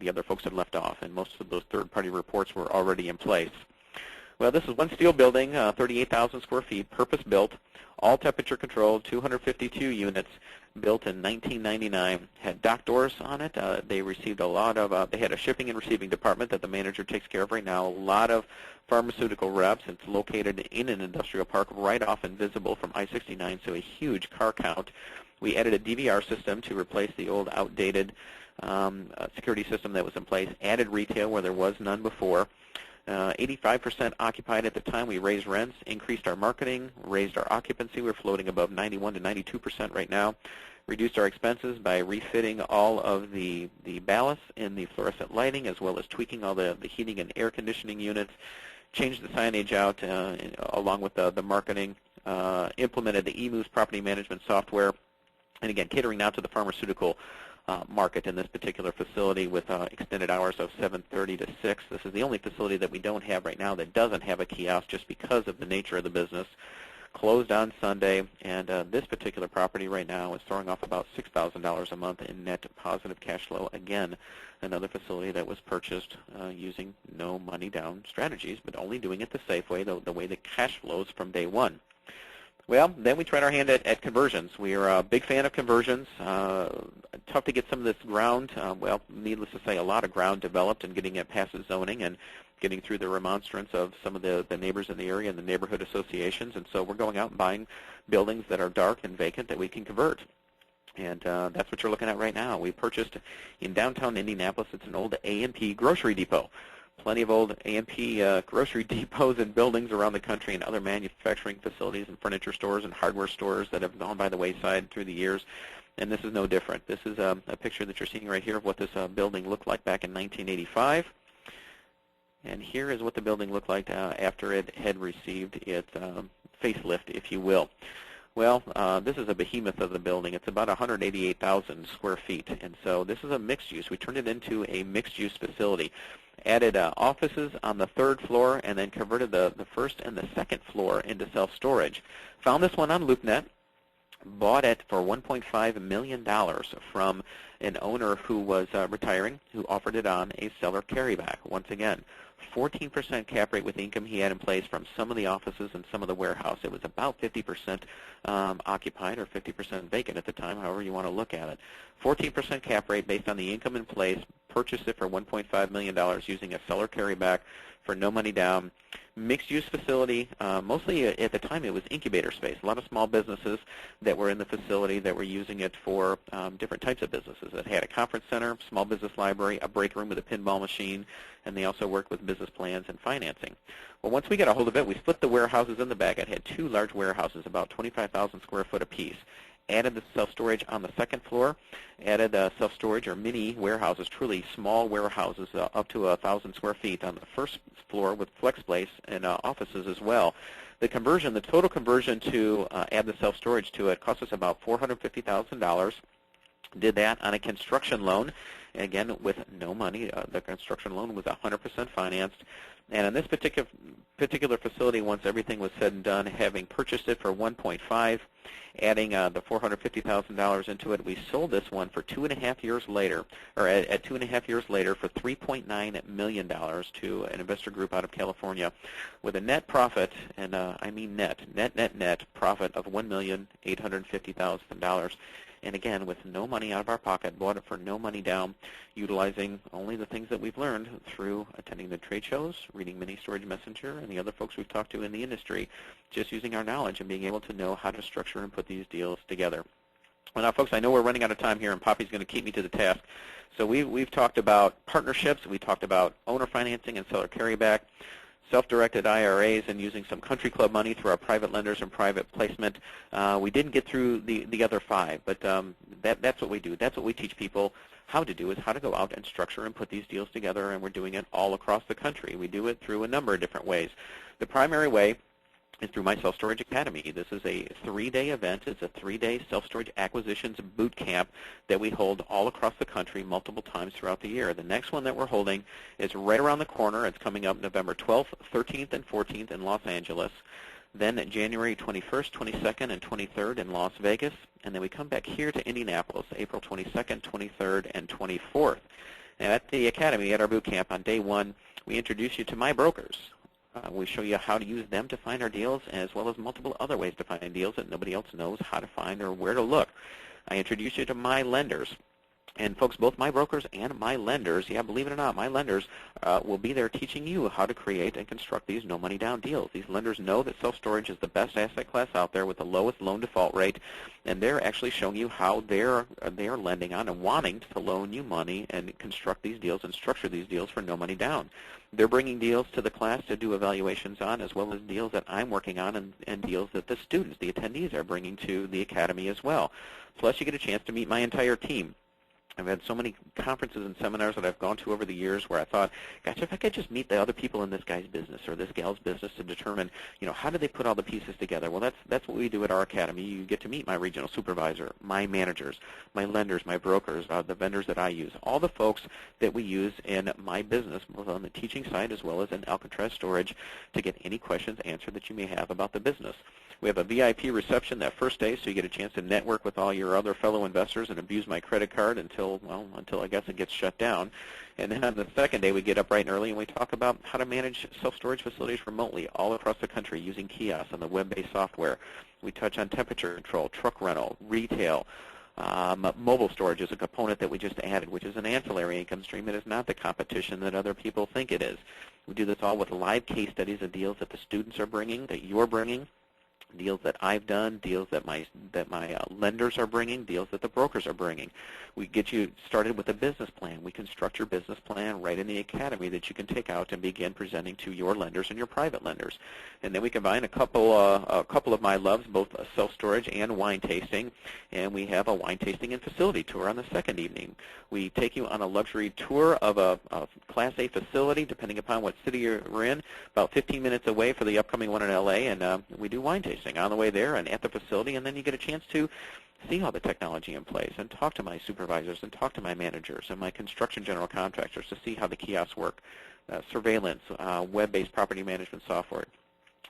other folks had left off, and most of those third-party reports were already in place. Well, this is one steel building, 38,000 square feet, purpose-built, all temperature controlled, 252 units, built in 1999, had dock doors on it. They received a lot of, they had a shipping and receiving department that the manager takes care of right now, a lot of pharmaceutical reps. It's located in an industrial park right off and visible from I-69, so a huge car count. We added a DVR system to replace the old outdated security system that was in place, added retail where there was none before. 85% occupied at the time. We raised rents, increased our marketing, raised our occupancy. We're floating above 91 to 92% right now. Reduced our expenses by refitting all of the ballasts in the fluorescent lighting, as well as tweaking all the heating and air conditioning units. Changed the signage out along with the marketing. Implemented the eMoves property management software. And again, catering now to the pharmaceutical market in this particular facility with extended hours of 7:30 to 6. This is the only facility that we don't have right now that doesn't have a kiosk just because of the nature of the business. Closed on Sunday, and this particular property right now is throwing off about $6,000 a month in net positive cash flow. Again, another facility that was purchased using no money down strategies, but only doing it the safe way, the way that cash flows from day one. Well, then we tried our hand at conversions. We are a big fan of conversions. Tough to get some of this ground, well, needless to say, a lot of ground developed and getting it past the zoning and getting through the remonstrance of some of the neighbors in the area and the neighborhood associations. And so we're going out and buying buildings that are dark and vacant that we can convert. And that's what you're looking at right now. We purchased in downtown Indianapolis. It's an old A&P grocery depot. Plenty of old A&P grocery depots and buildings around the country and other manufacturing facilities and furniture stores and hardware stores that have gone by the wayside through the years. And this is no different. This is a picture that you're seeing right here of what this building looked like back in 1985. And here is what the building looked like after it had received its facelift, if you will. Well, this is a behemoth of the building. It's about 188,000 square feet. And so this is a mixed use. We turned it into a mixed use facility. Added offices on the 3rd floor and then converted the 1st and the 2nd floor into self-storage. Found this one on LoopNet. bought it for $1.5 million from an owner who was retiring, who offered it on a seller carryback. Once again, 14% cap rate with the income he had in place from some of the offices and some of the warehouse. It was about 50% occupied or 50% vacant at the time, however you want to look at it. 14% cap rate based on the income in place, purchased it for $1.5 million using a seller carryback for no money down. Mixed-use facility, mostly at the time it was incubator space. A lot of small businesses that were in the facility that were using it for different types of businesses. It had a conference center, small business library, a break room with a pinball machine, and they also worked with business plans and financing. Well, once we got a hold of it, we split the warehouses in the back. It had two large warehouses, about 25,000 square foot apiece. Added the self-storage on the second floor, added self-storage or mini warehouses, truly small warehouses up to 1,000 square feet on the first floor with flex space and offices as well. The conversion, the total conversion to add the self-storage to it cost us about $450,000. Did that on a construction loan, again with no money. The construction loan was 100% financed. And in this particular facility, once everything was said and done, having purchased it for $1.5, adding the $450,000 into it, we sold this one for 2.5 years later, or at 2.5 years later for $3.9 million to an investor group out of California, with a net profit, and I mean net profit of $1,850,000. And again, with no money out of our pocket, bought it for no money down, utilizing only the things that we've learned through attending the trade shows, reading Mini Storage Messenger, and the other folks we've talked to in the industry, just using our knowledge and being able to know how to structure and put these deals together. Well, now, folks, I know we're running out of time here, and Poppy's going to keep me to the task. So we've talked about partnerships. We talked about owner financing and seller carryback, self-directed IRAs, and using some country club money through our private lenders and private placement. We didn't get through the other five, but that's what we do. That's what we teach people how to do, is how to go out and structure and put these deals together, and we're doing it all across the country. We do it through a number of different ways. The primary way is through my Self-Storage Academy. This is a 3-day event. It's a 3-day self-storage acquisitions boot camp that we hold all across the country multiple times throughout the year. The next one that we're holding is right around the corner. It's coming up November 12th, 13th, and 14th in Los Angeles. Then January 21st, 22nd, and 23rd in Las Vegas. And then we come back here to Indianapolis, April 22nd, 23rd, and 24th. And at the Academy, at our boot camp on day one, we introduce you to my brokers. We show you how to use them to find our deals, as well as multiple other ways to find deals that nobody else knows how to find or where to look. I introduce you to my lenders. And folks, both my brokers and my lenders, yeah, believe it or not, my lenders will be there teaching you how to create and construct these no money down deals. These lenders know that self-storage is the best asset class out there with the lowest loan default rate, and they're actually showing you how they're lending on and wanting to loan you money and construct these deals and structure these deals for no money down. They're bringing deals to the class to do evaluations on, as well as deals that I'm working on and deals that the students, the attendees, are bringing to the Academy as well. Plus, you get a chance to meet my entire team. I've had so many conferences and seminars that I've gone to over the years where I thought, gosh, if I could just meet the other people in this guy's business or this gal's business to determine, how do they put all the pieces together? Well, that's what we do at our academy. You get to meet my regional supervisor, my managers, my lenders, my brokers, the vendors that I use, all the folks that we use in my business, both on the teaching side as well as in Alcatraz Storage, to get any questions answered that you may have about the business. We have a VIP reception that first day, so you get a chance to network with all your other fellow investors and abuse my credit card until I guess it gets shut down. And then on the second day, we get up bright and early and we talk about how to manage self-storage facilities remotely all across the country using kiosks and the web-based software. We touch on temperature control, truck rental, retail. Mobile storage is a component that we just added, which is an ancillary income stream that is not the competition that other people think it is. We do this all with live case studies of deals that the students are bringing, that you're bringing, deals that I've done, deals that my lenders are bringing, deals that the brokers are bringing. We get you started with a business plan. We construct your business plan right in the academy that you can take out and begin presenting to your lenders and your private lenders. And then we combine a couple of my loves, both self-storage and wine tasting, and we have a wine tasting and facility tour on the second evening. We take you on a luxury tour of a Class A facility, depending upon what city you're in, about 15 minutes away for the upcoming one in LA, and we do wine tasting on the way there and at the facility, and then you get a chance to see all the technology in place and talk to my supervisors and talk to my managers and my construction general contractors to see how the kiosks work, surveillance, web-based property management software.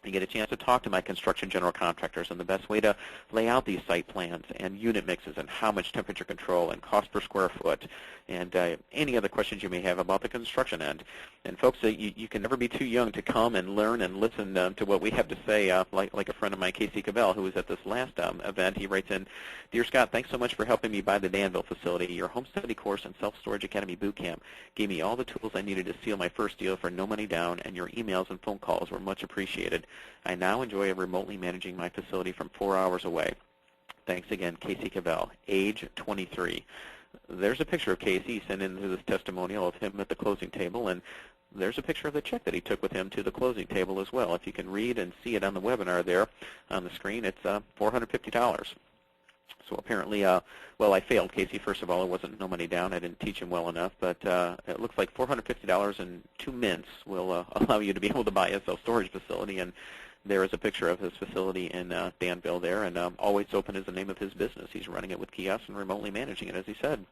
You get a chance to talk to my construction general contractors on the best way to lay out these site plans and unit mixes and how much temperature control and cost per square foot and any other questions you may have about the construction end. And folks, you can never be too young to come and learn and listen to what we have to say, like a friend of mine, Casey Cavell, who was at this last event. He writes in, "Dear Scott, thanks so much for helping me buy the Danville facility. Your home study course and Self-Storage Academy boot camp gave me all the tools I needed to seal my first deal for no money down, and your emails and phone calls were much appreciated. I now enjoy remotely managing my facility from 4 hours away. Thanks again, Casey Cavell, age 23. There's a picture of Casey sent into this testimonial of him at the closing table, and there's a picture of the check that he took with him to the closing table as well. If you can read and see it on the webinar there on the screen, it's $450. So apparently, well, I failed Casey. First of all, it wasn't no money down. I didn't teach him well enough, but it looks like $450 and 2 minutes will allow you to be able to buy a self-storage facility. And there is a picture of his facility in Danville there, and Always Open is the name of his business. He's running it with kiosks and remotely managing it, as he said.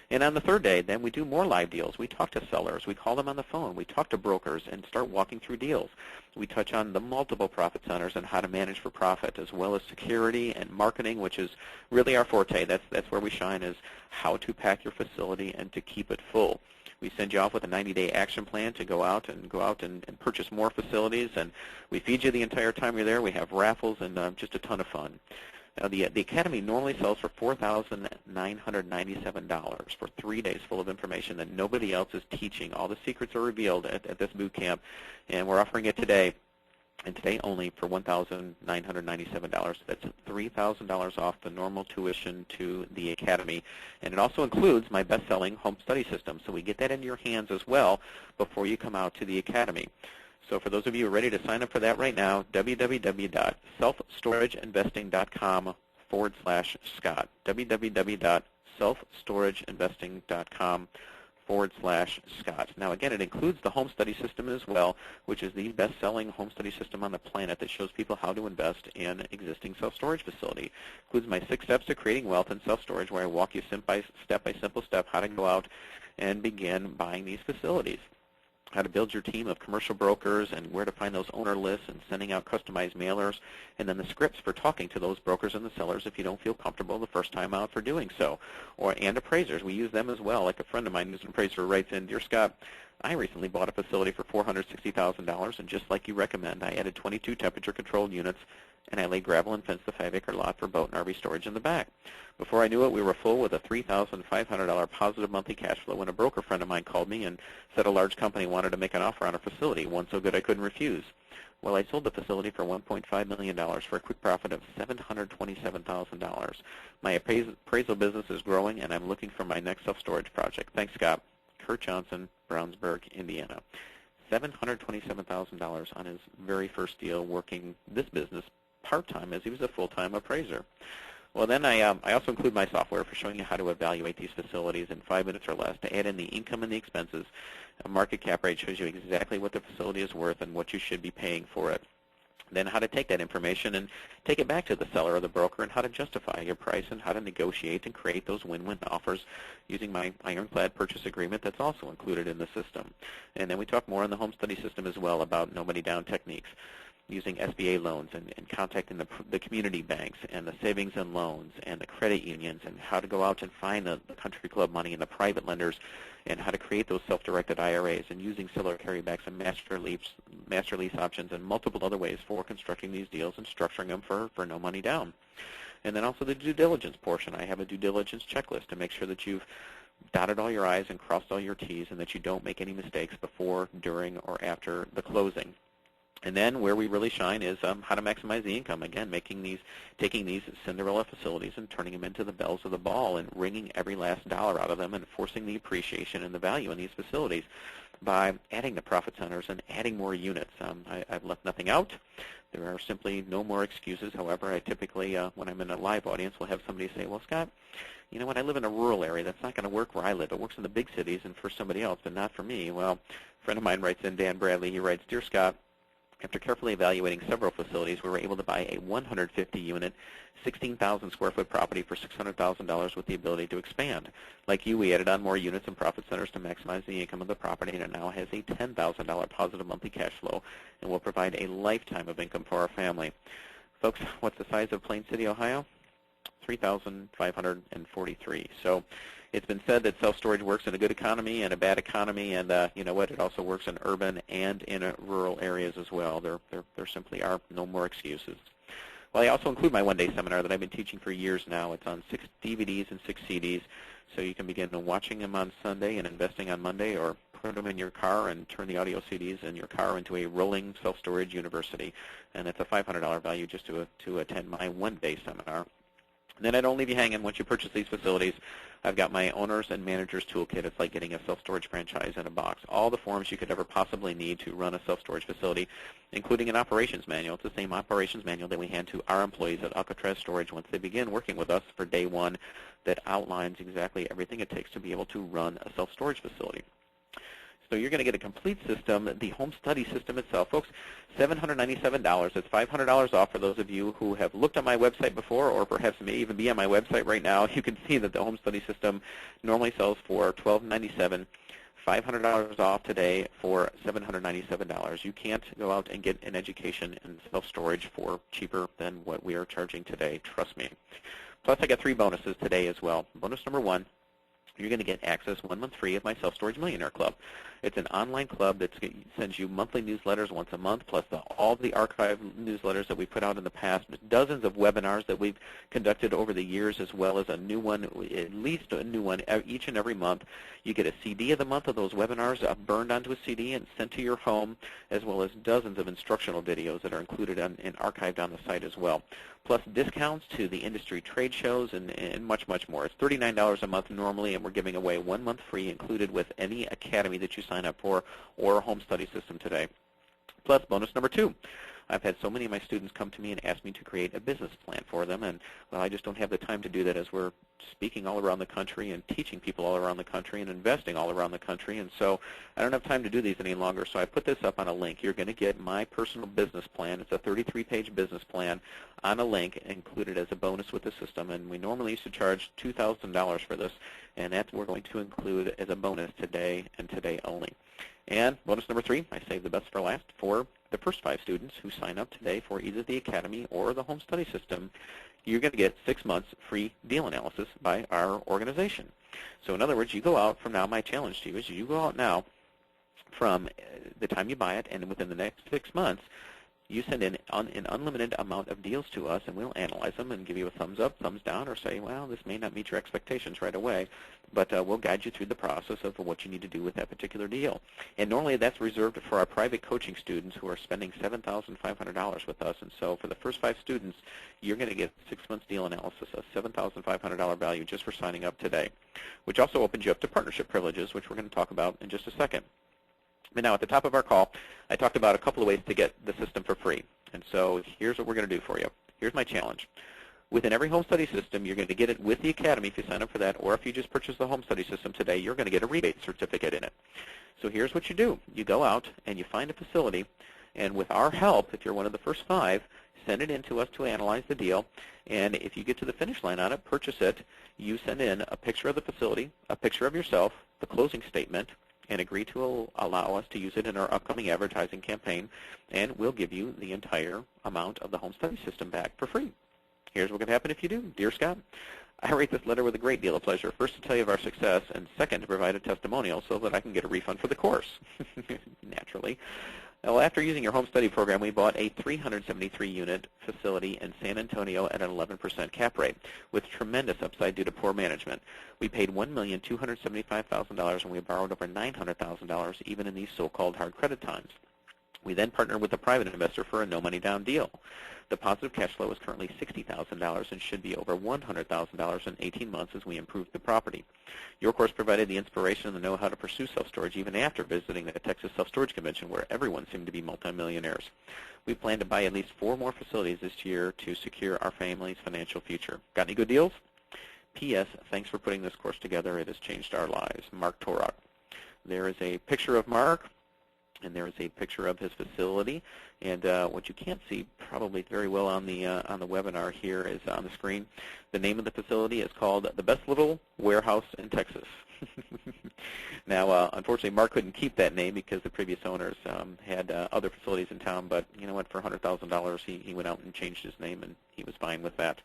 And on the third day, then we do more live deals. We talk to sellers. We call them on the phone. We talk to brokers and start walking through deals. We touch on the multiple profit centers and how to manage for profit, as well as security and marketing, which is really our forte. That's where we shine, is how to pack your facility and to keep it full. We send you off with a 90-day action plan to go out and purchase more facilities, and we feed you the entire time you're there. We have raffles and just a ton of fun. Now, the Academy normally sells for $4,997 for 3 days full of information that nobody else is teaching. All the secrets are revealed at this boot camp, and we're offering it today, and today only, for $1,997. That's $3,000 off the normal tuition to the Academy. And it also includes my best-selling home study system, so we get that into your hands as well before you come out to the Academy. So for those of you who are ready to sign up for that right now, www.selfstorageinvesting.com/Scott, www.selfstorageinvesting.com/Scott. Now again, it includes the home study system as well, which is the best-selling home study system on the planet that shows people how to invest in existing self-storage facility. It includes my 6 steps to creating wealth in self-storage, where I walk you step by simple step how to go out and begin buying these facilities, how to build your team of commercial brokers and where to find those owner lists and sending out customized mailers, and then the scripts for talking to those brokers and the sellers if you don't feel comfortable the first time out for doing so. And appraisers, we use them as well. Like a friend of mine who's an appraiser writes in, "Dear Scott, I recently bought a facility for $460,000, and just like you recommend, I added 22 temperature-controlled units, and I laid gravel and fenced the 5-acre lot for boat and RV storage in the back. Before I knew it, we were full with a $3,500 positive monthly cash flow when a broker friend of mine called me and said a large company wanted to make an offer on a facility, one so good I couldn't refuse. Well, I sold the facility for $1.5 million for a quick profit of $727,000. My appraisal business is growing, and I'm looking for my next self-storage project. Thanks, Scott." Kurt Johnson, Brownsburg, Indiana. $727,000 on his very first deal, working this business part-time as he was a full-time appraiser. Well, then I also include my software for showing you how to evaluate these facilities in 5 minutes or less, to add in the income and the expenses. A market cap rate shows you exactly what the facility is worth and what you should be paying for it. Then how to take that information and take it back to the seller or the broker, and how to justify your price and how to negotiate and create those win-win offers using my ironclad purchase agreement that's also included in the system. And then we talk more on the home study system as well about no money down techniques, using SBA loans and contacting the community banks and the savings and loans and the credit unions, and how to go out and find the country club money and the private lenders, and how to create those self-directed IRAs, and using seller carrybacks and master lease options and multiple other ways for constructing these deals and structuring them for no money down. And then also the due diligence portion. I have a due diligence checklist to make sure that you've dotted all your I's and crossed all your T's, and that you don't make any mistakes before, during, or after the closing. And then where we really shine is how to maximize the income. Again, taking these Cinderella facilities and turning them into the bells of the ball, and wringing every last dollar out of them, and forcing the appreciation and the value in these facilities by adding the profit centers and adding more units. I've left nothing out. There are simply no more excuses. However, I typically, when I'm in a live audience, will have somebody say, "Well, Scott, you know what, I live in a rural area. That's not going to work where I live. It works in the big cities and for somebody else, but not for me." Well, a friend of mine writes in, Dan Bradley, he writes, "Dear Scott, After carefully evaluating several facilities, we were able to buy a 150-unit, 16,000 square foot property for $600,000 with the ability to expand. Like you, we added on more units and profit centers to maximize the income of the property, and it now has a $10,000 positive monthly cash flow and will provide a lifetime of income for our family. Folks, what's the size of Plain City, Ohio? 3,543. So it's been said that self-storage works in a good economy and a bad economy, and you know what? It also works in urban and in rural areas as well. There simply are no more excuses. Well, I also include my one-day seminar that I've been teaching for years now. It's on 6 DVDs and 6 CDs, so you can begin watching them on Sunday and investing on Monday, or put them in your car and turn the audio CDs in your car into a rolling self-storage university. And it's a $500 value just to attend my one-day seminar. And then I don't leave you hanging. Once you purchase these facilities, I've got my Owners and Managers Toolkit. It's like getting a self-storage franchise in a box. All the forms you could ever possibly need to run a self-storage facility, including an operations manual. It's the same operations manual that we hand to our employees at Alcatraz Storage once they begin working with us for day one, that outlines exactly everything it takes to be able to run a self-storage facility. So you're going to get a complete system, the home study system itself. Folks, $797. It's $500 off for those of you who have looked on my website before, or perhaps may even be on my website right now. You can see that the home study system normally sells for $1,297. $500 off today for $797. You can't go out and get an education in self-storage for cheaper than what we are charging today. Trust me. Plus, I got 3 bonuses today as well. Bonus number 1. You're going to get access 1 month free of my Self-Storage Millionaire Club. It's an online club that sends you monthly newsletters once a month, plus all the archive newsletters that we put out in the past, dozens of webinars that we've conducted over the years, as well as a new one, at least a new one each and every month. You get a CD of the month of those webinars burned onto a CD and sent to your home, as well as dozens of instructional videos that are included and archived on the site as well, plus discounts to the industry trade shows and much, much more. It's $39 a month normally, and we're giving away 1 month free included with any academy that you sign up for or a home study system today. Plus, bonus number 2. I've had so many of my students come to me and ask me to create a business plan for them, and well, I just don't have the time to do that as we're speaking all around the country and teaching people all around the country and investing all around the country, and so I don't have time to do these any longer, so I put this up on a link. You're going to get my personal business plan. It's a 33-page business plan on a link included as a bonus with the system, and we normally used to charge $2,000 for this, and that we're going to include as a bonus today and today only. And bonus number 3, I saved the best for last, for the first 5 students who sign up today for either the Academy or the Home Study System, you're going to get 6 months free deal analysis by our organization. So in other words, you go out from now, my challenge to you is you go out now from the time you buy it, and within the next 6 months, you send in an unlimited amount of deals to us, and we'll analyze them and give you a thumbs up, thumbs down, or say, well, this may not meet your expectations right away, but we'll guide you through the process of what you need to do with that particular deal. And normally that's reserved for our private coaching students who are spending $7,500 with us. And so for the first 5 students, you're going to get 6 months deal analysis, a $7,500 value just for signing up today, which also opens you up to partnership privileges, which we're going to talk about in just a second. But now at the top of our call, I talked about a couple of ways to get the system for free. And so here's what we're going to do for you. Here's my challenge. Within every home study system, you're going to get it with the Academy if you sign up for that, or if you just purchase the home study system today, you're going to get a rebate certificate in it. So here's what you do. You go out and you find a facility, and with our help, if you're one of the first 5, send it in to us to analyze the deal. And if you get to the finish line on it, purchase it, you send in a picture of the facility, a picture of yourself, the closing statement, and agree to allow us to use it in our upcoming advertising campaign, and we'll give you the entire amount of the home study system back for free. Here's what can happen if you do. Dear Scott, I write this letter with a great deal of pleasure. First, to tell you of our success, and second, to provide a testimonial so that I can get a refund for the course, naturally. Well, after using your home study program, we bought a 373-unit facility in San Antonio at an 11% cap rate, with tremendous upside due to poor management. We paid $1,275,000, and we borrowed over $900,000 even in these so-called hard credit times. We then partnered with a private investor for a no-money-down deal. The positive cash flow is currently $60,000 and should be over $100,000 in 18 months as we improve the property. Your course provided the inspiration and the know-how to pursue self-storage even after visiting the Texas Self-Storage Convention, where everyone seemed to be multimillionaires. We plan to buy at least 4 more facilities this year to secure our family's financial future. Got any good deals? P.S. Thanks for putting this course together. It has changed our lives. Mark Torok. There is a picture of Mark. And there is a picture of his facility. And what you can't see probably very well on the webinar here is on the screen. The name of the facility is called The Best Little Warehouse in Texas. Now, unfortunately, Mark couldn't keep that name because the previous owners had other facilities in town. But you know what? For $100,000, he went out and changed his name, and he was fine with that.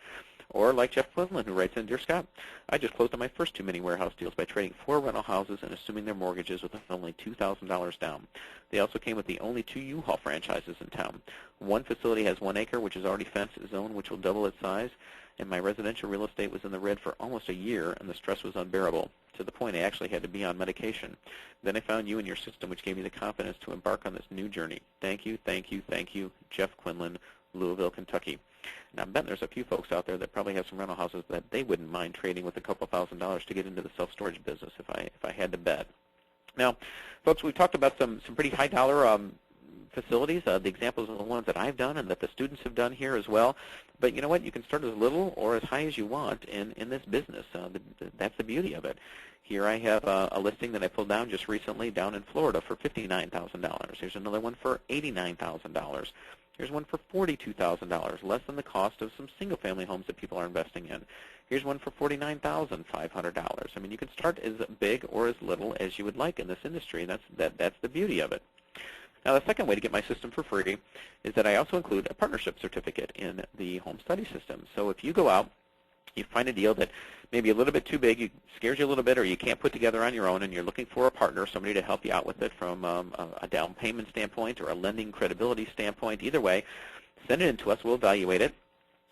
Or like Jeff Quinlan, who writes in, Dear Scott, I just closed on my first 2 mini warehouse deals by trading 4 rental houses and assuming their mortgages with only $2,000 down. They also came with the only 2 U-Haul franchises in town. One facility has 1 acre, which is already fenced zone, which will double its size. And my residential real estate was in the red for almost a year, and the stress was unbearable, to the point I actually had to be on medication. Then I found you and your system, which gave me the confidence to embark on this new journey. Thank you, thank you, thank you, Jeff Quinlan, Louisville, Kentucky. Now, I'm betting there's a few folks out there that probably have some rental houses that they wouldn't mind trading with a couple $1,000s to get into the self-storage business if I had to bet. Now, folks, we've talked about some pretty high-dollar facilities. The examples are the ones that I've done and that the students have done here as well. But you know what? You can start as little or as high as you want in this business. That's the beauty of it. Here I have a listing that I pulled down just recently down in Florida for $59,000. Here's another one for $89,000. Here's one for $42,000, less than the cost of some single-family homes that people are investing in. Here's one for $49,500. I mean, you can start as big or as little as you would like in this industry, and that's the beauty of it. Now, the second way to get my system for free is that I also include a partnership certificate in the home study system. So if you go out, you find a deal that maybe a little bit too big, it scares you a little bit, or you can't put together on your own, and you're looking for a partner, somebody to help you out with it from a down payment standpoint or a lending credibility standpoint. Either way, send it in to us. We'll evaluate it.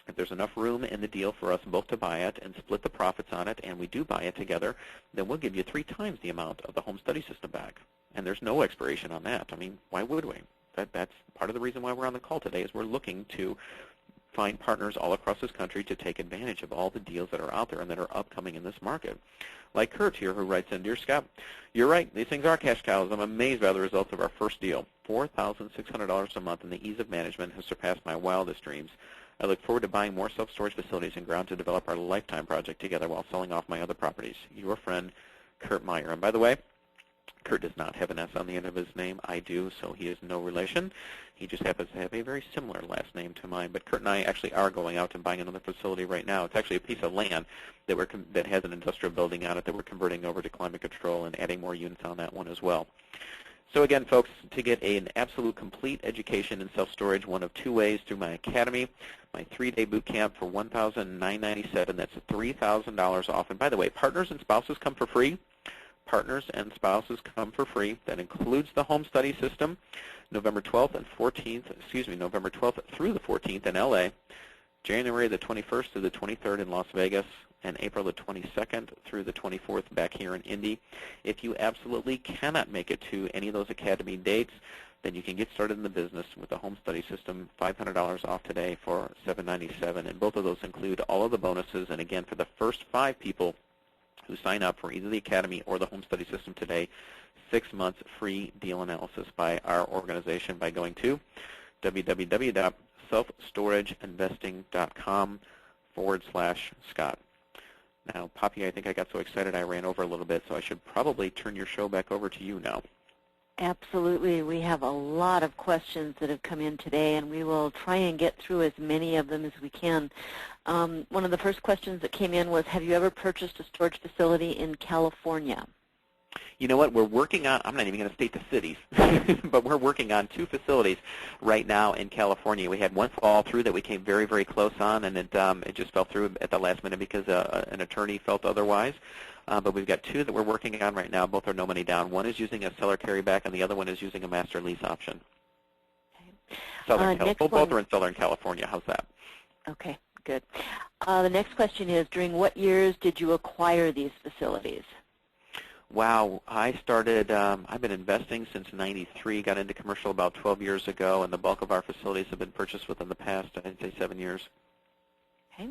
If there's enough room in the deal for us both to buy it and split the profits on it, and we do buy it together, then we'll give you 3 times the amount of the home study system back. And there's no expiration on that. I mean, why would we? That's part of the reason why we're on the call today is we're looking to find partners all across this country to take advantage of all the deals that are out there and that are upcoming in this market. Like Kurt here, who writes in, Dear Scott, you're right, these things are cash cows. I'm amazed by the results of our first deal. $4,600 a month, and the ease of management has surpassed my wildest dreams. I look forward to buying more self-storage facilities and ground to develop our lifetime project together while selling off my other properties. Your friend, Kurt Meyer. And by the way, Kurt does not have an S on the end of his name. I do, so he is no relation. He just happens to have a very similar last name to mine. But Kurt and I actually are going out and buying another facility right now. It's actually a piece of land that has an industrial building on it that we're converting over to climate control and adding more units on that one as well. So again, folks, to get an absolute complete education in self-storage, one of 2 ways through my academy, my 3-day boot camp for $1,997. That's $3,000 off. And by the way, partners and spouses come for free. Partners and spouses come for free. That includes the home study system, November 12th through the 14th in LA, January the 21st to the 23rd in Las Vegas, and April the 22nd through the 24th back here in Indy. If you absolutely cannot make it to any of those academy dates, then you can get started in the business with the home study system, $500 off today for $797. And both of those include all of the bonuses. And again, for the first 5 people who sign up for either the Academy or the Home Study System today, 6 months free deal analysis by our organization by going to www.selfstorageinvesting.com/Scott. Now, Poppy, I think I got so excited I ran over a little bit, so I should probably turn your show back over to you now. Absolutely. We have a lot of questions that have come in today, and we will try and get through as many of them as we can. One of the first questions that came in was, have you ever purchased a storage facility in California? You know what? We're working on, I'm not even going to state the cities, but we're working on 2 facilities right now in California. We had one fall through that we came very, very close on, and it just fell through at the last minute because an attorney felt otherwise. But we've got 2 that we're working on right now. Both are no money down. One is using a seller carryback, and the other one is using a master lease option. Okay. Both are in Southern California. How's that? Okay, good. The next question is, during what years did you acquire these facilities? Wow, I started, I've been investing since '93, got into commercial about 12 years ago, and the bulk of our facilities have been purchased within the past, I'd say, 7 years. Okay.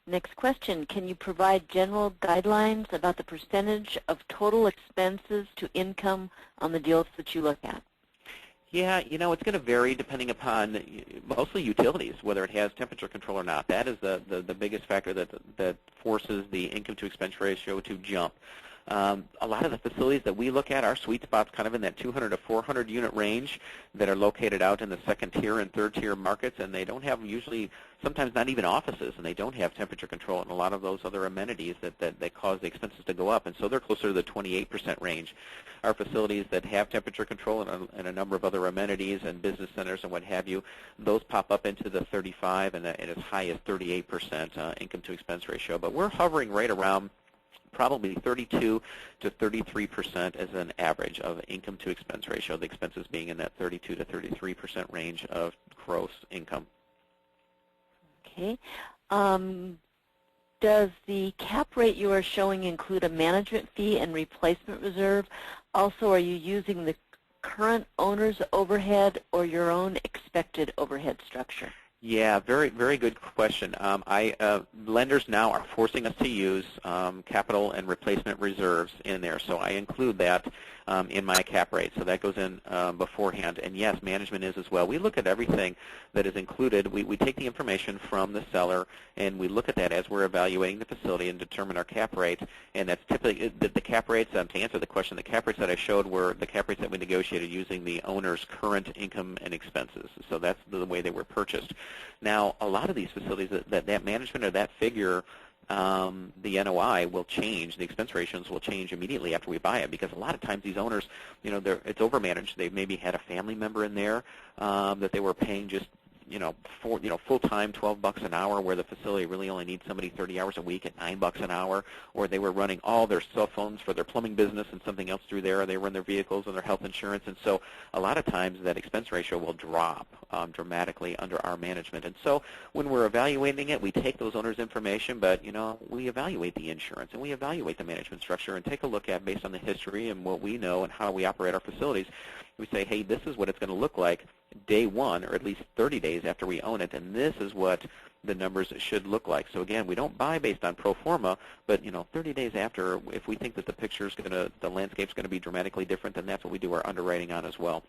Next question, can you provide general guidelines about the percentage of total expenses to income on the deals that you look at? Yeah, you know, it's going to vary depending upon mostly utilities, whether it has temperature control or not. That is the biggest factor that forces the income to expense ratio to jump. A lot of the facilities that we look at, our sweet spot's kind of in that 200 to 400 unit range that are located out in the second tier and third tier markets, and they don't have usually, sometimes not even offices, and they don't have temperature control and a lot of those other amenities that cause the expenses to go up, and so they're closer to the 28% range. Our facilities that have temperature control and a number of other amenities and business centers and what have you, those pop up into the 35 and as high as 38% income to expense ratio. But we're hovering right around probably 32 to 33% as an average of income to expense ratio, the expenses being in that 32 to 33% range of gross income. Okay. Does the cap rate you are showing include a management fee and replacement reserve? Also, are you using the current owner's overhead or your own expected overhead structure? Yeah, very, very good question. Lenders now are forcing us to use capital and replacement reserves in there, so I include that in my cap rate. So that goes in beforehand. And yes, management is as well. We look at everything that is included. We take the information from the seller, and we look at that as we're evaluating the facility and determine our cap rate. And that's typically the cap rates, to answer the question, the cap rates that I showed were the cap rates that we negotiated using the owner's current income and expenses. So that's the way they were purchased. Now, a lot of these facilities, that management or that figure, the NOI will change, the expense ratios will change immediately after we buy it, because a lot of times these owners, it's overmanaged. They've maybe had a family member in there that they were paying just full-time $12 an hour, where the facility really only needs somebody 30 hours a week at $9 an hour, or they were running all their cell phones for their plumbing business and something else through there, or they run their vehicles and their health insurance, and so a lot of times that expense ratio will drop dramatically under our management. And so when we're evaluating it, we take those owners' information, but we evaluate the insurance and we evaluate the management structure and take a look at, based on the history and what we know and how we operate our facilities, we say, hey, this is what it's going to look like day one, or at least 30 days after we own it, and this is what the numbers should look like. So again, we don't buy based on pro forma, but 30 days after, if we think that the landscape's going to be dramatically different, then that's what we do our underwriting on as well.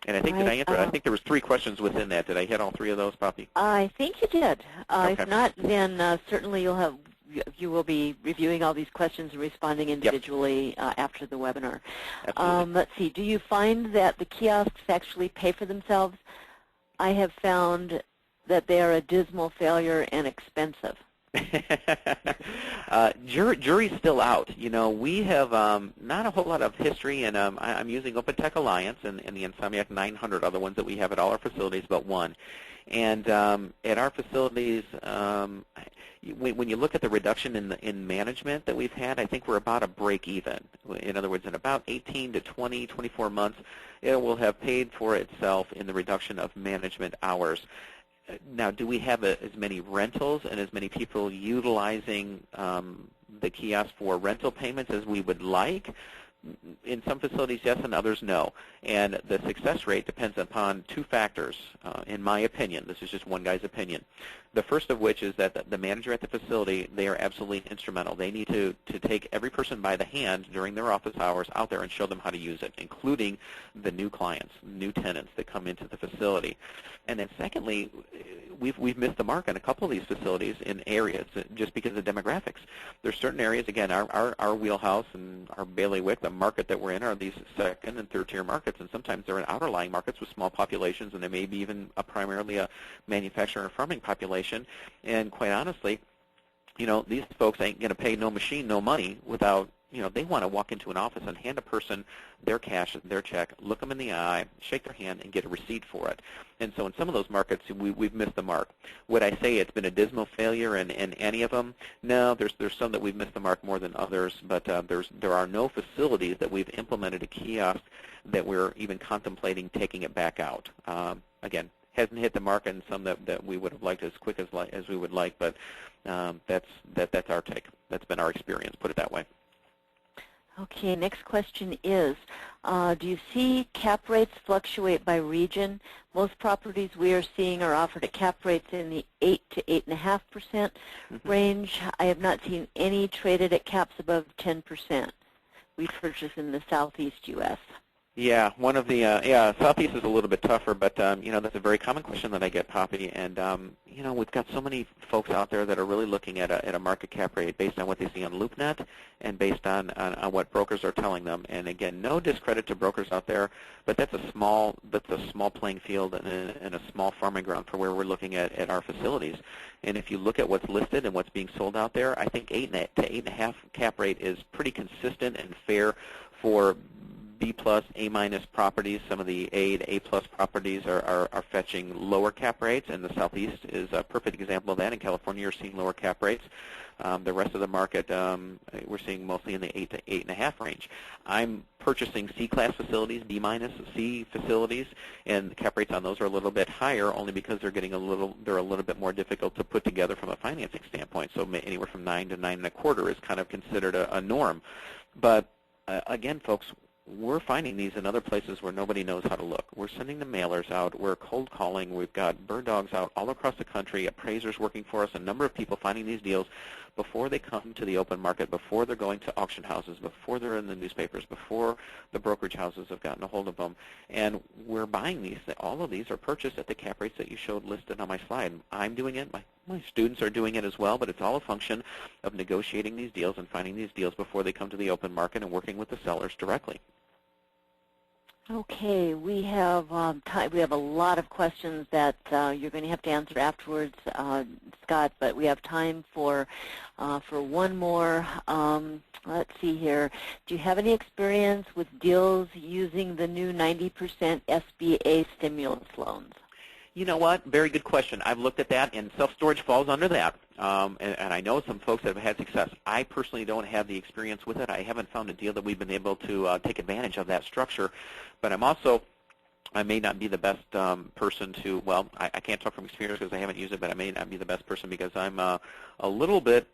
And I think, did I answer? I think there was 3 questions within that. Did I hit all 3 of those, Poppy? I think you did. Okay. If not, then certainly you will be reviewing all these questions and responding individually after the webinar. Let's see. Do you find that the kiosks actually pay for themselves? I have found that they are a dismal failure and expensive. Jury's still out. We have not a whole lot of history, and I'm using Open Tech Alliance and the Insomniac 900, other ones that we have at all our facilities but one. And at our facilities, when you look at the reduction in management that we've had, I think we're about a break even. In other words, in about 18 to 20, 24 months, it will have paid for itself in the reduction of management hours. Now, do we have as many rentals and as many people utilizing the kiosk for rental payments as we would like? In some facilities, yes, and others, no. And the success rate depends upon 2 factors, in my opinion. This is just one guy's opinion. The first of which is that the manager at the facility, they are absolutely instrumental. They need to take every person by the hand during their office hours out there and show them how to use it, including the new clients, new tenants that come into the facility. And then secondly, we've missed the mark on a couple of these facilities in areas just because of demographics. There's certain areas, again, our wheelhouse and our bailiwick, the market that we're in, are these second and third tier markets, and sometimes they're in outer-lying markets with small populations, and they may be even primarily a manufacturing or farming population. And quite honestly, these folks ain't going to pay no machine, no money without, they want to walk into an office and hand a person their cash, their check, look them in the eye, shake their hand, and get a receipt for it. And so in some of those markets, we've missed the mark. Would I say it's been a dismal failure in any of them? No, there's some that we've missed the mark more than others, but there are no facilities that we've implemented a kiosk that we're even contemplating taking it back out. Again, hasn't hit the mark, and some that we would have liked as quick as we would like, but that's our take. That's been our experience, put it that way. Okay, next question is, do you see cap rates fluctuate by region? Most properties we are seeing are offered at cap rates in the 8 to 8.5% range. I have not seen any traded at caps above 10%. We purchase in the southeast U.S. Yeah, one of the yeah, Southeast is a little bit tougher, but you know, that's a very common question that I get, Poppy. And you know, we've got so many folks out there that are really looking at a market cap rate based on what they see on LoopNet and based on what brokers are telling them. And again, no discredit to brokers out there, but that's a small playing field and a small farming ground for where we're looking at our facilities. And if you look at what's listed and what's being sold out there, I think 8 to 8.5 cap rate is pretty consistent and fair for B+, A- properties. Some of the A to A+ properties are fetching lower cap rates, and the Southeast is a perfect example of that. In California, you're seeing lower cap rates. The rest of the market, we're seeing mostly in the 8 to 8.5 range. I'm purchasing C-class facilities, B- C facilities, and the cap rates on those are a little bit higher, only because they're a little bit more difficult to put together from a financing standpoint. So anywhere from 9 to 9.25 is kind of considered a norm. But again, folks, we're finding these in other places where nobody knows how to look. We're sending the mailers out. We're cold calling. We've got bird dogs out all across the country, appraisers working for us, a number of people finding these deals before they come to the open market, before they're going to auction houses, before they're in the newspapers, before the brokerage houses have gotten a hold of them. And we're buying these. All of these are purchased at the cap rates that you showed listed on my slide. I'm doing it. My students are doing it as well, but it's all a function of negotiating these deals and finding these deals before they come to the open market and working with the sellers directly. Okay, we have time. We have a lot of questions that you're going to have to answer afterwards, Scott. But we have time for one more. Let's see here. Do you have any experience with deals using the new 90% SBA stimulus loans? You know what? Very good question. I've looked at that, and self-storage falls under that. And I know some folks that have had success. I personally don't have the experience with it. I haven't found a deal that we've been able to take advantage of that structure. But I may not be the best person to, well, I can't talk from experience because I haven't used it, but I may not be the best person because I'm a little bit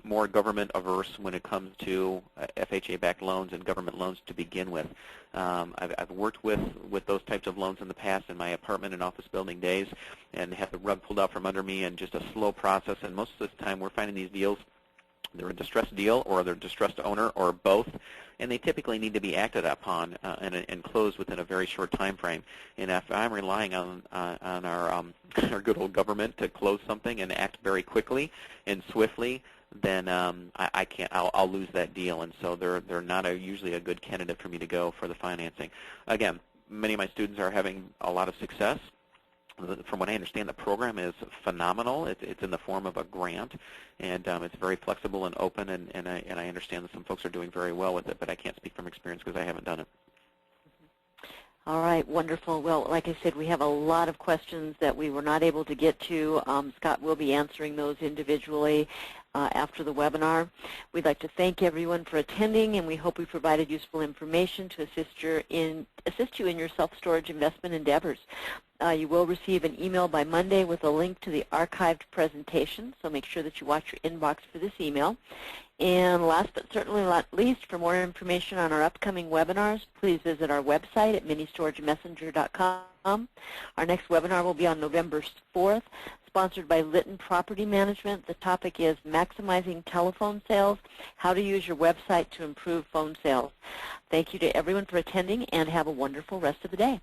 more government averse when it comes to FHA-backed loans and government loans to begin with. I've worked with those types of loans in the past in my apartment and office building days and had the rug pulled out from under me and just a slow process. And most of the time we're finding these deals, they're a distressed deal or they're a distressed owner or both, and they typically need to be acted upon and closed within a very short time frame. And if I'm relying on our good old government to close something and act very quickly and swiftly, then I can't. I'll lose that deal, and so they're not usually a good candidate for me to go for the financing. Again, many of my students are having a lot of success. From what I understand, the program is phenomenal. It's in the form of a grant, and it's very flexible and open, and I understand that some folks are doing very well with it, but I can't speak from experience because I haven't done it. All right, wonderful. Well, like I said, we have a lot of questions that we were not able to get to. Scott will be answering those individually after the webinar. We'd like to thank everyone for attending, and we hope we provided useful information to assist you in your self-storage investment endeavors. You will receive an email by Monday with a link to the archived presentation, so make sure that you watch your inbox for this email. And last but certainly not least, for more information on our upcoming webinars, please visit our website at ministoragemessenger.com. Our next webinar will be on November 4th, sponsored by Litton Property Management. The topic is Maximizing Telephone Sales, How to Use Your Website to Improve Phone Sales. Thank you to everyone for attending, and have a wonderful rest of the day.